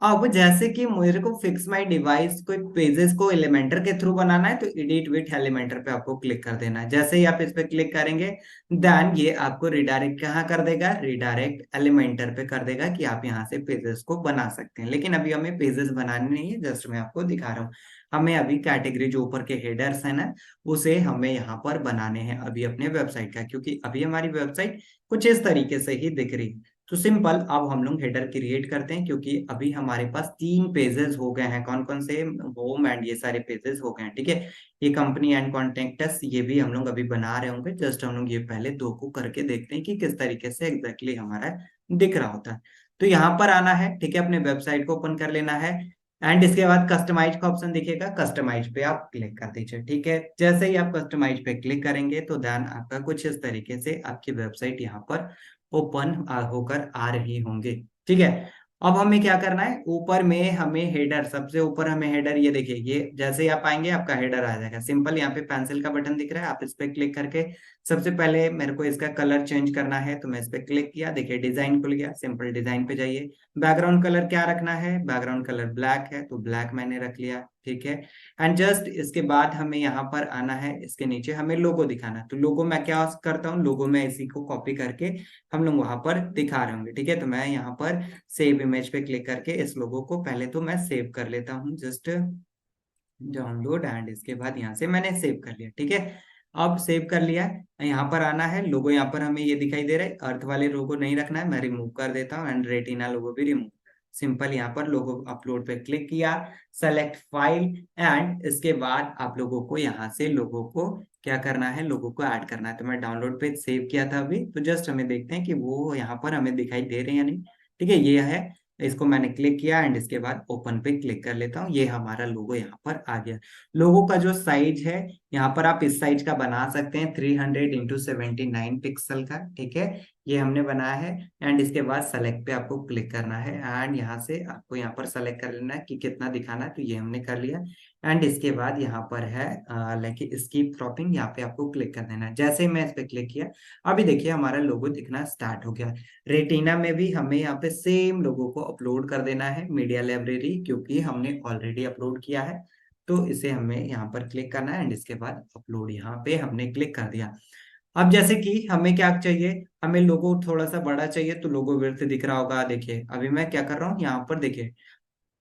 अब जैसे कि मेरे को फिक्स माई डिवाइस को पेजेस को एलिमेंटर के थ्रू बनाना है, तो एडिट विथ एलिमेंटर पे आपको क्लिक कर देना है। जैसे ही आप इस पे क्लिक करेंगे, देन ये आपको रिडायरेक्ट कहाँ कर देगा, रिडायरेक्ट एलिमेंटर पे कर देगा कि आप यहाँ से पेजेस को बना सकते हैं। लेकिन अभी हमें पेजेस बनाने नहीं है, जस्ट मैं आपको दिखा रहा हूँ। हमें अभी कैटेगरी जो ऊपर के हेडर्स है ना, उसे हमें यहाँ पर बनाने हैं अभी अपने वेबसाइट का, क्योंकि अभी हमारी वेबसाइट कुछ इस तरीके से ही दिख रही है। तो सिंपल अब हम लोग हेडर क्रिएट करते हैं, क्योंकि अभी हमारे पास 3 पेजेस हो गए हैं। कौन कौन से, होम एंड ये सारे पेजेस हो गए हैं। ठीक है, ये कंपनी एंड कॉन्टेक्टस ये भी हम लोग अभी बना रहे होंगे। जस्ट हम लोग ये पहले 2 को करके देखते हैं कि किस तरीके से एग्जैक्टली हमारा दिख रहा होता है। तो यहाँ पर आना है, ठीक है, अपने वेबसाइट को ओपन कर लेना है, एंड इसके बाद कस्टमाइज का ऑप्शन दिखेगा, कस्टमाइज पे आप क्लिक कर दीजिए। ठीक है, जैसे ही आप कस्टमाइज पे क्लिक करेंगे तो देन आपका कुछ इस तरीके से आपकी वेबसाइट यहाँ पर ओपन होकर आ रही होंगे। ठीक है, अब हमें क्या करना है, ऊपर में हमें हेडर, सबसे ऊपर हमें हेडर, ये देखिए, ये जैसे ही आप आएंगे आपका हेडर आ जाएगा। सिंपल यहाँ पे पेंसिल का बटन दिख रहा है, आप इस पे क्लिक करके सबसे पहले मेरे को इसका कलर चेंज करना है। तो मैं इस पे क्लिक किया, देखिए डिजाइन खुल गया। सिंपल डिजाइन पे जाइए, बैकग्राउंड कलर क्या रखना है, बैकग्राउंड कलर ब्लैक है तो ब्लैक मैंने रख लिया। ठीक है, एंड जस्ट इसके बाद हमें यहाँ पर आना है, इसके नीचे हमें लोगो दिखाना है। तो लोगो मैं क्या करता हूँ, लोगो में इसी को कॉपी करके हम लोग वहां पर दिखा रहे होंगे। ठीक है, तो मैं यहाँ पर सेव इमेज पे क्लिक करके इस लोगो को पहले तो मैं सेव कर लेता हूँ, जस्ट डाउनलोड, एंड इसके बाद यहाँ से मैंने सेव कर लिया। ठीक है, अब सेव कर लिया, यहाँ पर आना है, लोगो यहाँ पर हमें ये दिखाई दे रहा है, अर्थ वाले लोगो नहीं रखना है, मैं रिमूव कर देता हूँ, एंड रेटिना लोगो भी रिमूव। सिंपल यहाँ पर लोगो अपलोड पे क्लिक किया, सेलेक्ट फाइल, एंड इसके बाद आप लोगों को यहाँ से लोगो को क्या करना है, लोगो को ऐड करना है। तो मैं डाउनलोड पे सेव किया था अभी, तो जस्ट हमें देखते हैं कि वो यहाँ पर हमें दिखाई दे रहे हैं या नहीं। ठीक है, ये है इसको मैंने क्लिक किया एंड इसके बाद ओपन पे क्लिक कर लेता हूँ। ये हमारा लोगो यहाँ पर आ गया। लोगो का जो साइज है यहाँ पर आप इस साइज का बना सकते हैं, 300x79 पिक्सल का, ठीक है। ये हमने बनाया है एंड इसके बाद सेलेक्ट पे आपको क्लिक करना है एंड यहाँ से आपको यहाँ पर सेलेक्ट कर लेना है कि कितना दिखाना है, तो ये हमने कर लिया। एंड इसके बाद यहाँ पर है लाइक स्कीप क्रॉपिंग, यहाँ पे आपको क्लिक कर देना है। जैसे ही मैं इस पे क्लिक किया, अभी देखिए हमारा लोगो दिखना स्टार्ट हो गया। रेटिना में भी हमें यहाँ पे सेम लोगो को अपलोड कर देना है मीडिया लाइब्रेरी, क्योंकि हमने ऑलरेडी अपलोड किया है। तो इसे हमें यहाँ पर क्लिक करना है एंड इसके बाद अपलोड, यहाँ पे हमने क्लिक कर दिया। अब जैसे कि हमें क्या चाहिए, हमें लोगो थोड़ा सा बड़ा चाहिए, तो लोगो विड्थ दिख रहा होगा, देखिए अभी मैं क्या कर रहा हूँ यहाँ पर, देखिए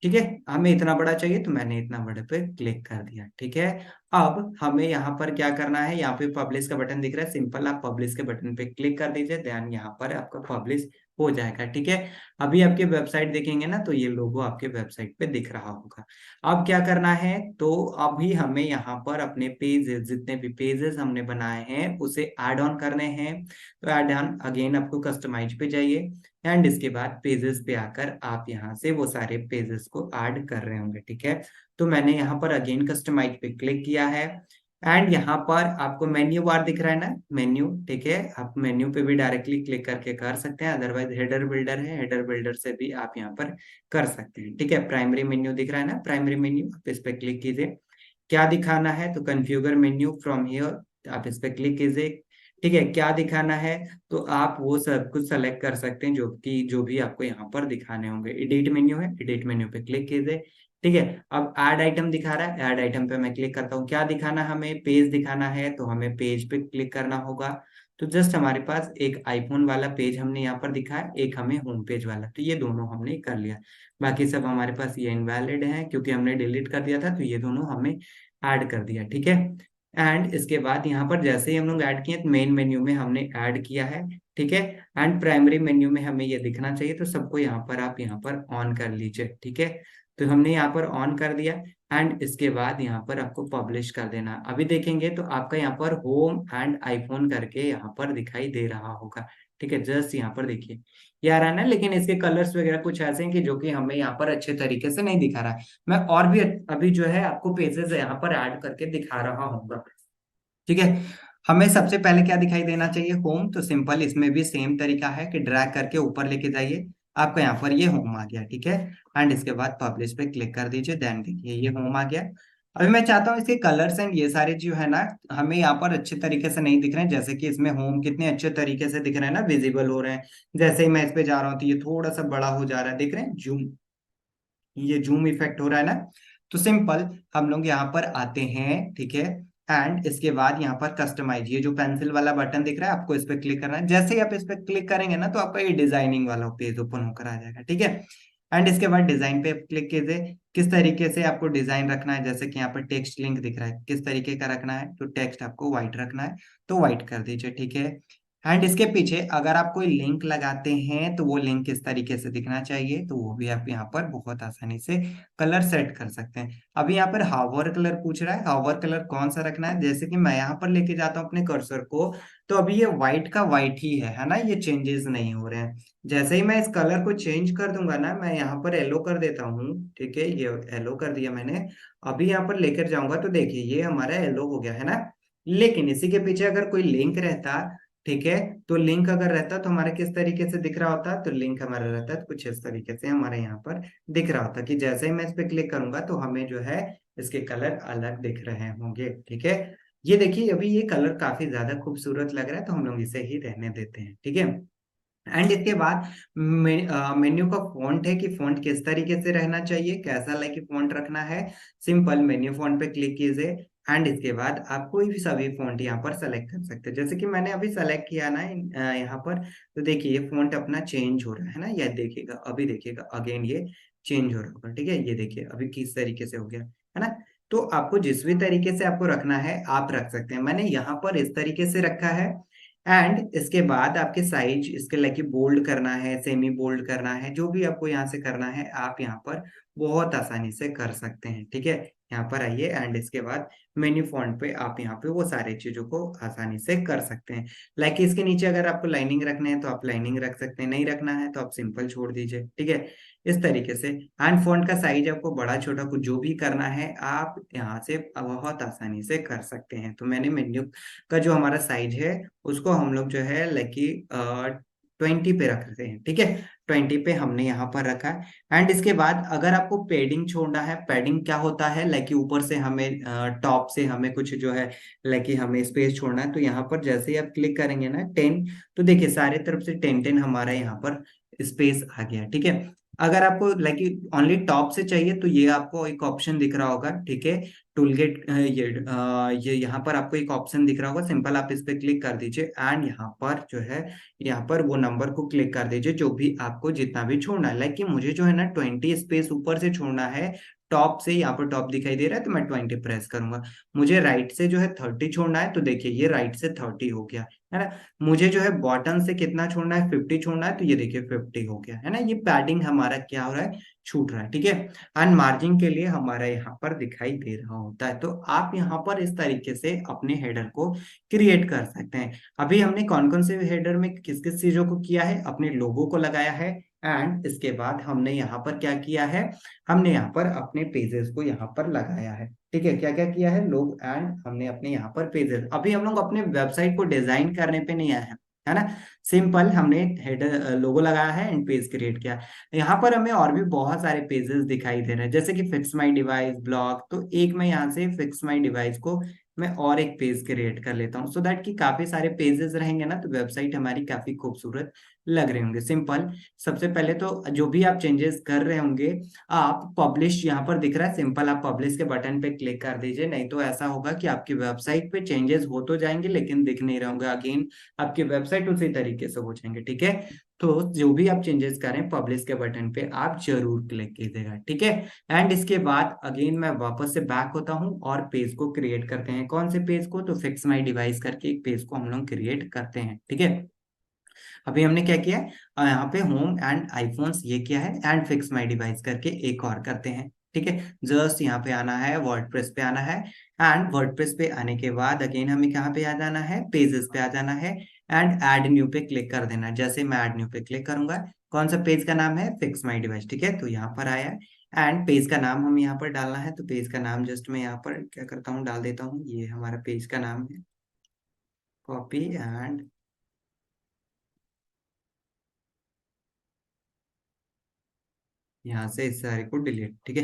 ठीक है। हमें इतना बड़ा चाहिए तो मैंने इतना बड़े पे क्लिक कर दिया, ठीक है। अब हमें यहाँ पर क्या करना है, यहाँ पे पब्लिश का बटन दिख रहा है, सिंपल आप पब्लिश के बटन पे क्लिक कर दीजिए, ध्यान यहाँ पर आपका पब्लिश हो जाएगा, ठीक है। अभी आपके वेबसाइट देखेंगे ना, तो ये लोगो आपके वेबसाइट पे दिख रहा होगा। अब क्या करना है, तो अभी हमें यहाँ पर अपने पेजेस, जितने भी पेजेस हमने बनाए हैं उसे ऐड ऑन करने हैं। तो ऐड ऑन अगेन आपको कस्टमाइज पे जाइए एंड इसके बाद पेजेस पे आकर आप यहाँ से वो सारे पेजेस को ऐड कर रहे होंगे, ठीक है। तो मैंने यहाँ पर अगेन कस्टमाइज पे क्लिक किया है एंड यहाँ पर आपको मेन्यू बार दिख रहा है ना, मेन्यू, ठीक है। आप मेन्यू पे भी डायरेक्टली क्लिक करके कर सकते हैं, अदरवाइज हेडर बिल्डर है, हेडर बिल्डर से भी आप यहाँ पर कर सकते हैं, ठीक है। प्राइमरी मेन्यू दिख रहा है ना, प्राइमरी मेन्यू, आप इस पे क्लिक कीजिए। क्या दिखाना है, तो कन्फ्यूगर मेन्यू फ्रॉम हियर, आप इस पे क्लिक कीजिए, ठीक है। क्या दिखाना है, तो आप वो सब कुछ सेलेक्ट कर सकते हैं जो भी आपको यहाँ पर दिखाने होंगे। एडिट मेन्यू है, एडिट मेन्यू पे क्लिक कीजिए, ठीक है। अब ऐड आइटम दिखा रहा है, ऐड आइटम पे मैं क्लिक करता हूँ। क्या दिखाना, हमें पेज दिखाना है, तो हमें पेज पे क्लिक करना होगा। तो जस्ट हमारे पास एक आईफोन वाला पेज हमने यहाँ पर दिखा है, एक हमें होम पेज वाला, तो ये दोनों हमने कर लिया। बाकी सब हमारे पास ये इनवैलिड है क्योंकि हमने डिलीट कर दिया था, तो ये दोनों हमें ऐड कर दिया, ठीक है। एंड इसके बाद यहाँ पर जैसे ही हम लोग ऐड किए, मेन मेन्यू में हमने ऐड किया है, ठीक है। एंड प्राइमरी मेन्यू में हमें ये दिखना चाहिए, तो सबको यहाँ पर आप यहाँ पर ऑन कर लीजिए, ठीक है। तो हमने यहाँ पर ऑन कर दिया एंड इसके बाद यहाँ पर आपको पब्लिश कर देना। अभी देखेंगे तो आपका यहाँ पर होम एंड आईफोन करके यहाँ पर दिखाई दे रहा होगा, ठीक है। जस्ट यहाँ पर देखिए ये आ रहा है ना, लेकिन इसके कलर्स वगैरह कुछ ऐसे हैं कि जो कि हमें यहाँ पर अच्छे तरीके से नहीं दिखा रहा है। मैं और भी अभी जो है आपको पेजेस यहाँ पर ऐड करके दिखा रहा हूँ, ठीक है। हमें सबसे पहले क्या दिखाई देना चाहिए, होम। तो सिंपल इसमें भी सेम तरीका है कि ड्रैग करके ऊपर लेके जाइए, आपका यहाँ पर ये होम आ गया, ठीक है। एंड इसके बाद पब्लिश पे क्लिक कर दीजिए, देन देखिए ये होम आ गया। अभी मैं चाहता हूँ इसके कलर्स एंड ये सारे जो है ना, हमें यहाँ पर अच्छे तरीके से नहीं दिख रहे हैं। जैसे कि इसमें होम कितने अच्छे तरीके से दिख रहे हैं ना, विजिबल हो रहे हैं। जैसे ही मैं इस पे जा रहा हूँ तो ये थोड़ा सा बड़ा हो जा रहा है, दिख रहे हैं, जूम, ये जूम इफेक्ट हो रहा है ना। तो सिंपल हम लोग यहाँ पर आते हैं, ठीक है। एंड इसके बाद यहाँ पर कस्टमाइज, ये जो पेंसिल वाला बटन दिख रहा है, आपको इस पे क्लिक करना है। जैसे ही आप इस पे क्लिक करेंगे ना, तो आपका ये डिजाइनिंग वाला पेज ओपन होकर आ जाएगा, ठीक है। एंड इसके बाद डिजाइन पे क्लिक कीजिए, किस तरीके से आपको डिजाइन रखना है। जैसे कि यहाँ पर टेक्स्ट लिंक दिख रहा है, किस तरीके का रखना है, तो टेक्स्ट आपको व्हाइट रखना है, तो व्हाइट कर दीजिए, ठीक है। एंड इसके पीछे अगर आप कोई लिंक लगाते हैं, तो वो लिंक किस तरीके से दिखना चाहिए, तो वो भी आप यहाँ पर बहुत आसानी से कलर सेट कर सकते हैं। अभी यहाँ पर हावर कलर पूछ रहा है, हावर कलर कौन सा रखना है। जैसे कि मैं यहाँ पर लेके जाता हूँ अपने कर्सर को, तो अभी ये व्हाइट का व्हाइट ही है ना, ये चेंजेस नहीं हो रहे हैं। जैसे ही मैं इस कलर को चेंज कर दूंगा ना, मैं यहाँ पर येलो कर देता हूँ, ठीक है, ये येलो कर दिया मैंने। अभी यहाँ पर लेकर जाऊंगा तो देखिए ये हमारा येलो हो गया है ना। लेकिन इसी के पीछे अगर कोई लिंक रहता, ठीक है, तो लिंक अगर रहता तो हमारे किस तरीके से दिख रहा होता, तो लिंक हमारा रहता तो कुछ इस तरीके से हमारे यहाँ पर दिख रहा होता कि जैसे ही मैं इस पे क्लिक करूंगा तो हमें जो है इसके कलर अलग दिख रहे होंगे, ठीक है। ये देखिए अभी ये कलर काफी ज्यादा खूबसूरत लग रहा है, तो हम लोग इसे ही रहने देते हैं, ठीक है। एंड इसके बाद मेन्यू का फॉन्ट है कि फॉन्ट किस तरीके से रहना चाहिए, कैसा लाइक फॉन्ट रखना है। सिंपल मेन्यू फॉन्ट पे क्लिक कीजिए एंड इसके बाद आप कोई भी सभी फॉन्ट यहाँ पर सेलेक्ट कर सकते हैं। जैसे कि मैंने अभी सेलेक्ट किया ना यहाँ पर, तो देखिए ये फॉन्ट अपना चेंज हो रहा है ना, ये देखिएगा, अभी देखिएगा अगेन ये चेंज हो रहा होगा, ठीक है। ये देखिए अभी किस तरीके से हो गया है ना। तो आपको जिस भी तरीके से आपको रखना है आप रख सकते हैं। मैंने यहाँ पर इस तरीके से रखा है। एंड इसके बाद आपके साइज इसके लाइक बोल्ड करना है, सेमी बोल्ड करना है, जो भी आपको यहाँ से करना है आप यहाँ पर बहुत आसानी से कर सकते हैं, ठीक है। यहाँ पर आइए एंड इसके बाद मेन्यू फॉन्ट पे आप यहाँ पे वो सारी चीजों को आसानी से कर सकते हैं। लाइक इसके नीचे अगर आपको लाइनिंग रखना है तो आप लाइनिंग रख सकते हैं, नहीं रखना है तो आप सिंपल छोड़ दीजिए, ठीक है। इस तरीके से। एंड फॉन्ट का साइज आपको बड़ा छोटा कुछ जो भी करना है आप यहाँ से बहुत आसानी से कर सकते हैं। तो मैंने मेन्यू का जो हमारा साइज है उसको हम लोग जो है लाइक 20 पे रखते हैं, ठीक है। 20 पे हमने यहाँ पर रखा है। एंड इसके बाद अगर आपको पेडिंग छोड़ना है, पेडिंग क्या होता है, लाइक ऊपर से हमें टॉप से हमें कुछ जो है लाइक हमें स्पेस छोड़ना है, तो यहाँ पर जैसे ही आप क्लिक करेंगे ना 10, तो देखिए सारे तरफ से 10 10 हमारा यहाँ पर स्पेस आ गया, ठीक है। अगर आपको लाइक ओनली टॉप से चाहिए तो ये आपको एक ऑप्शन दिख रहा होगा, ठीक है। टूलगेट ये यहाँ पर आपको एक ऑप्शन दिख रहा होगा, सिंपल आप इस पे क्लिक कर दीजिए एंड यहाँ पर जो है यहाँ पर वो नंबर को क्लिक कर दीजिए जो भी आपको जितना भी छोड़ना है। लाइक कि मुझे जो है ना 20 स्पेस ऊपर से छोड़ना है टॉप से, यहाँ पर टॉप दिखाई दे रहा है तो मैं 20 प्रेस करूंगा। मुझे राइट से जो है 30 छोड़ना है तो देखिए ये राइट से 30 हो गया, है ना। मुझे जो है बॉटम से कितना छोड़ना है, 50 छोड़ना है तो ये देखिए 50 हो गया, है ना। ये पैडिंग हमारा क्या हो रहा है, छूट रहा है, ठीक है। एंड मार्जिन के लिए हमारा यहाँ पर दिखाई दे रहा होता है। तो आप यहाँ पर इस तरीके से अपने हेडर को क्रिएट कर सकते हैं। अभी हमने कौन कौन से हेडर में किस किस चीजों को किया है, अपने लोगो को लगाया है एंड इसके बाद हमने यहाँ पर क्या किया है, हमने यहाँ पर अपने पेजेस को यहाँ पर लगाया है, ठीक है। क्या क्या किया है, लोग एंड हमने अपने यहाँ पर पेजेस। अभी हम लोग अपने वेबसाइट को डिजाइन करने पे नहीं आए हैं, है ना। सिंपल हमने हेडर लोगो लगाया है एंड पेज क्रिएट किया। यहाँ पर हमें और भी बहुत सारे पेजेस दिखाई दे रहे हैं जैसे कि फिक्स माई डिवाइस ब्लॉग। तो एक मैं यहाँ से फिक्स माई डिवाइस को मैं और एक पेज क्रिएट कर लेता हूँ सो दैट कि काफी सारे पेजेस रहेंगे ना तो वेबसाइट हमारी काफी खूबसूरत लग रहे होंगे। सिंपल सबसे पहले तो जो भी आप चेंजेस कर रहे होंगे आप पब्लिश यहाँ पर दिख रहा है, सिंपल आप पब्लिश के बटन पे क्लिक कर दीजिए। नहीं तो ऐसा होगा कि आपकी वेबसाइट पे चेंजेस हो तो जाएंगे लेकिन दिख नहीं रहे होंगे, अगेन आपकी वेबसाइट उसी तरीके से हो जाएंगे, ठीक है। तो जो भी आप चेंजेस करें पब्लिश के बटन पे आप जरूर क्लिक कीजिएगा, ठीक है। एंड इसके बाद अगेन मैं वापस से बैक होता हूँ और पेज को क्रिएट करते हैं। कौन से पेज को, तो फिक्स माई डिवाइस करके एक पेज को हम लोग क्रिएट करते हैं, ठीक है। अभी हमने क्या किया है, यहाँ पे होम एंड आईफोन्स ये किया है एंड फिक्स माई डिवाइस करके एक और करते हैं, ठीक है। जस्ट यहाँ पे आना है, वर्डप्रेस पे आना है एंड वर्डप्रेस पे आने के बाद अगेन हमें कहाँ पे आ जाना है, पेजेस पे आ जाना है एंड ऐड न्यू पे क्लिक कर देना है। जैसे मैं ऐड न्यू पे क्लिक करूंगा, कौन सा पेज का नाम है, फिक्स माई डिवाइस, ठीक है। तो यहाँ पर आया है एंड पेज का नाम हम यहाँ पर डालना है। तो पेज का नाम जस्ट मैं यहाँ पर क्या करता हूँ, डाल देता हूँ, ये हमारा पेज का नाम है, कॉपी एंड यहाँ से इस सारे को डिलीट, ठीक है।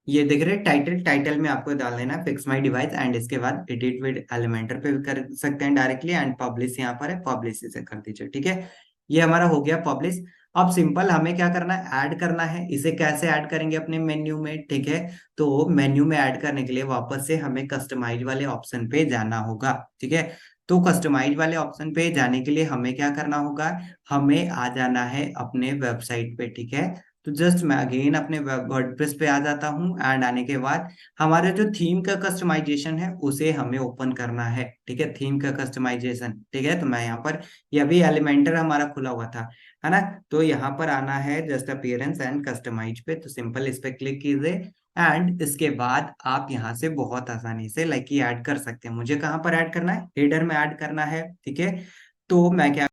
ये देख रहे टाइटल, टाइटल में आपको डाल देना फिक्स माई डिवाइस एंड इसके बाद एडिट विद एलिमेंटर पे भी कर सकते हैं डायरेक्टली एंड पब्लिश यहाँ पर है, पब्लिश इसे कर दीजिए, ठीक है। ये हमारा हो गया पब्लिश। अब सिंपल हमें क्या करना है, ऐड करना है। इसे कैसे ऐड करेंगे अपने मेन्यू में, ठीक है। तो मेन्यू में ऐड करने के लिए वापस से हमें कस्टमाइज वाले ऑप्शन पे जाना होगा, ठीक है। तो कस्टमाइज वाले ऑप्शन पे जाने के लिए हमें क्या करना होगा, हमें आ जाना है अपने वेबसाइट पे, ठीक है। तो जस्ट मैं अगेन अपने वर्डप्रेस पे आ जाता हूँ एंड आने के बाद हमारे जो थीम का कस्टमाइजेशन है उसे हमें ओपन करना है, ठीक है। थीम का कस्टमाइजेशन, ठीक है। तो मैं यहाँ पर, ये अभी एलिमेंटर हमारा खुला हुआ था, है ना। तो यहाँ पर आना है जस्ट अपीयरेंस एंड कस्टमाइज पे, तो सिंपल इस पे क्लिक कीजिए एंड इसके बाद आप यहाँ से बहुत आसानी से लाइक ये ऐड कर सकते हैं। मुझे कहाँ पर ऐड करना है, हेडर में ऐड करना है, ठीक है। तो मैं क्या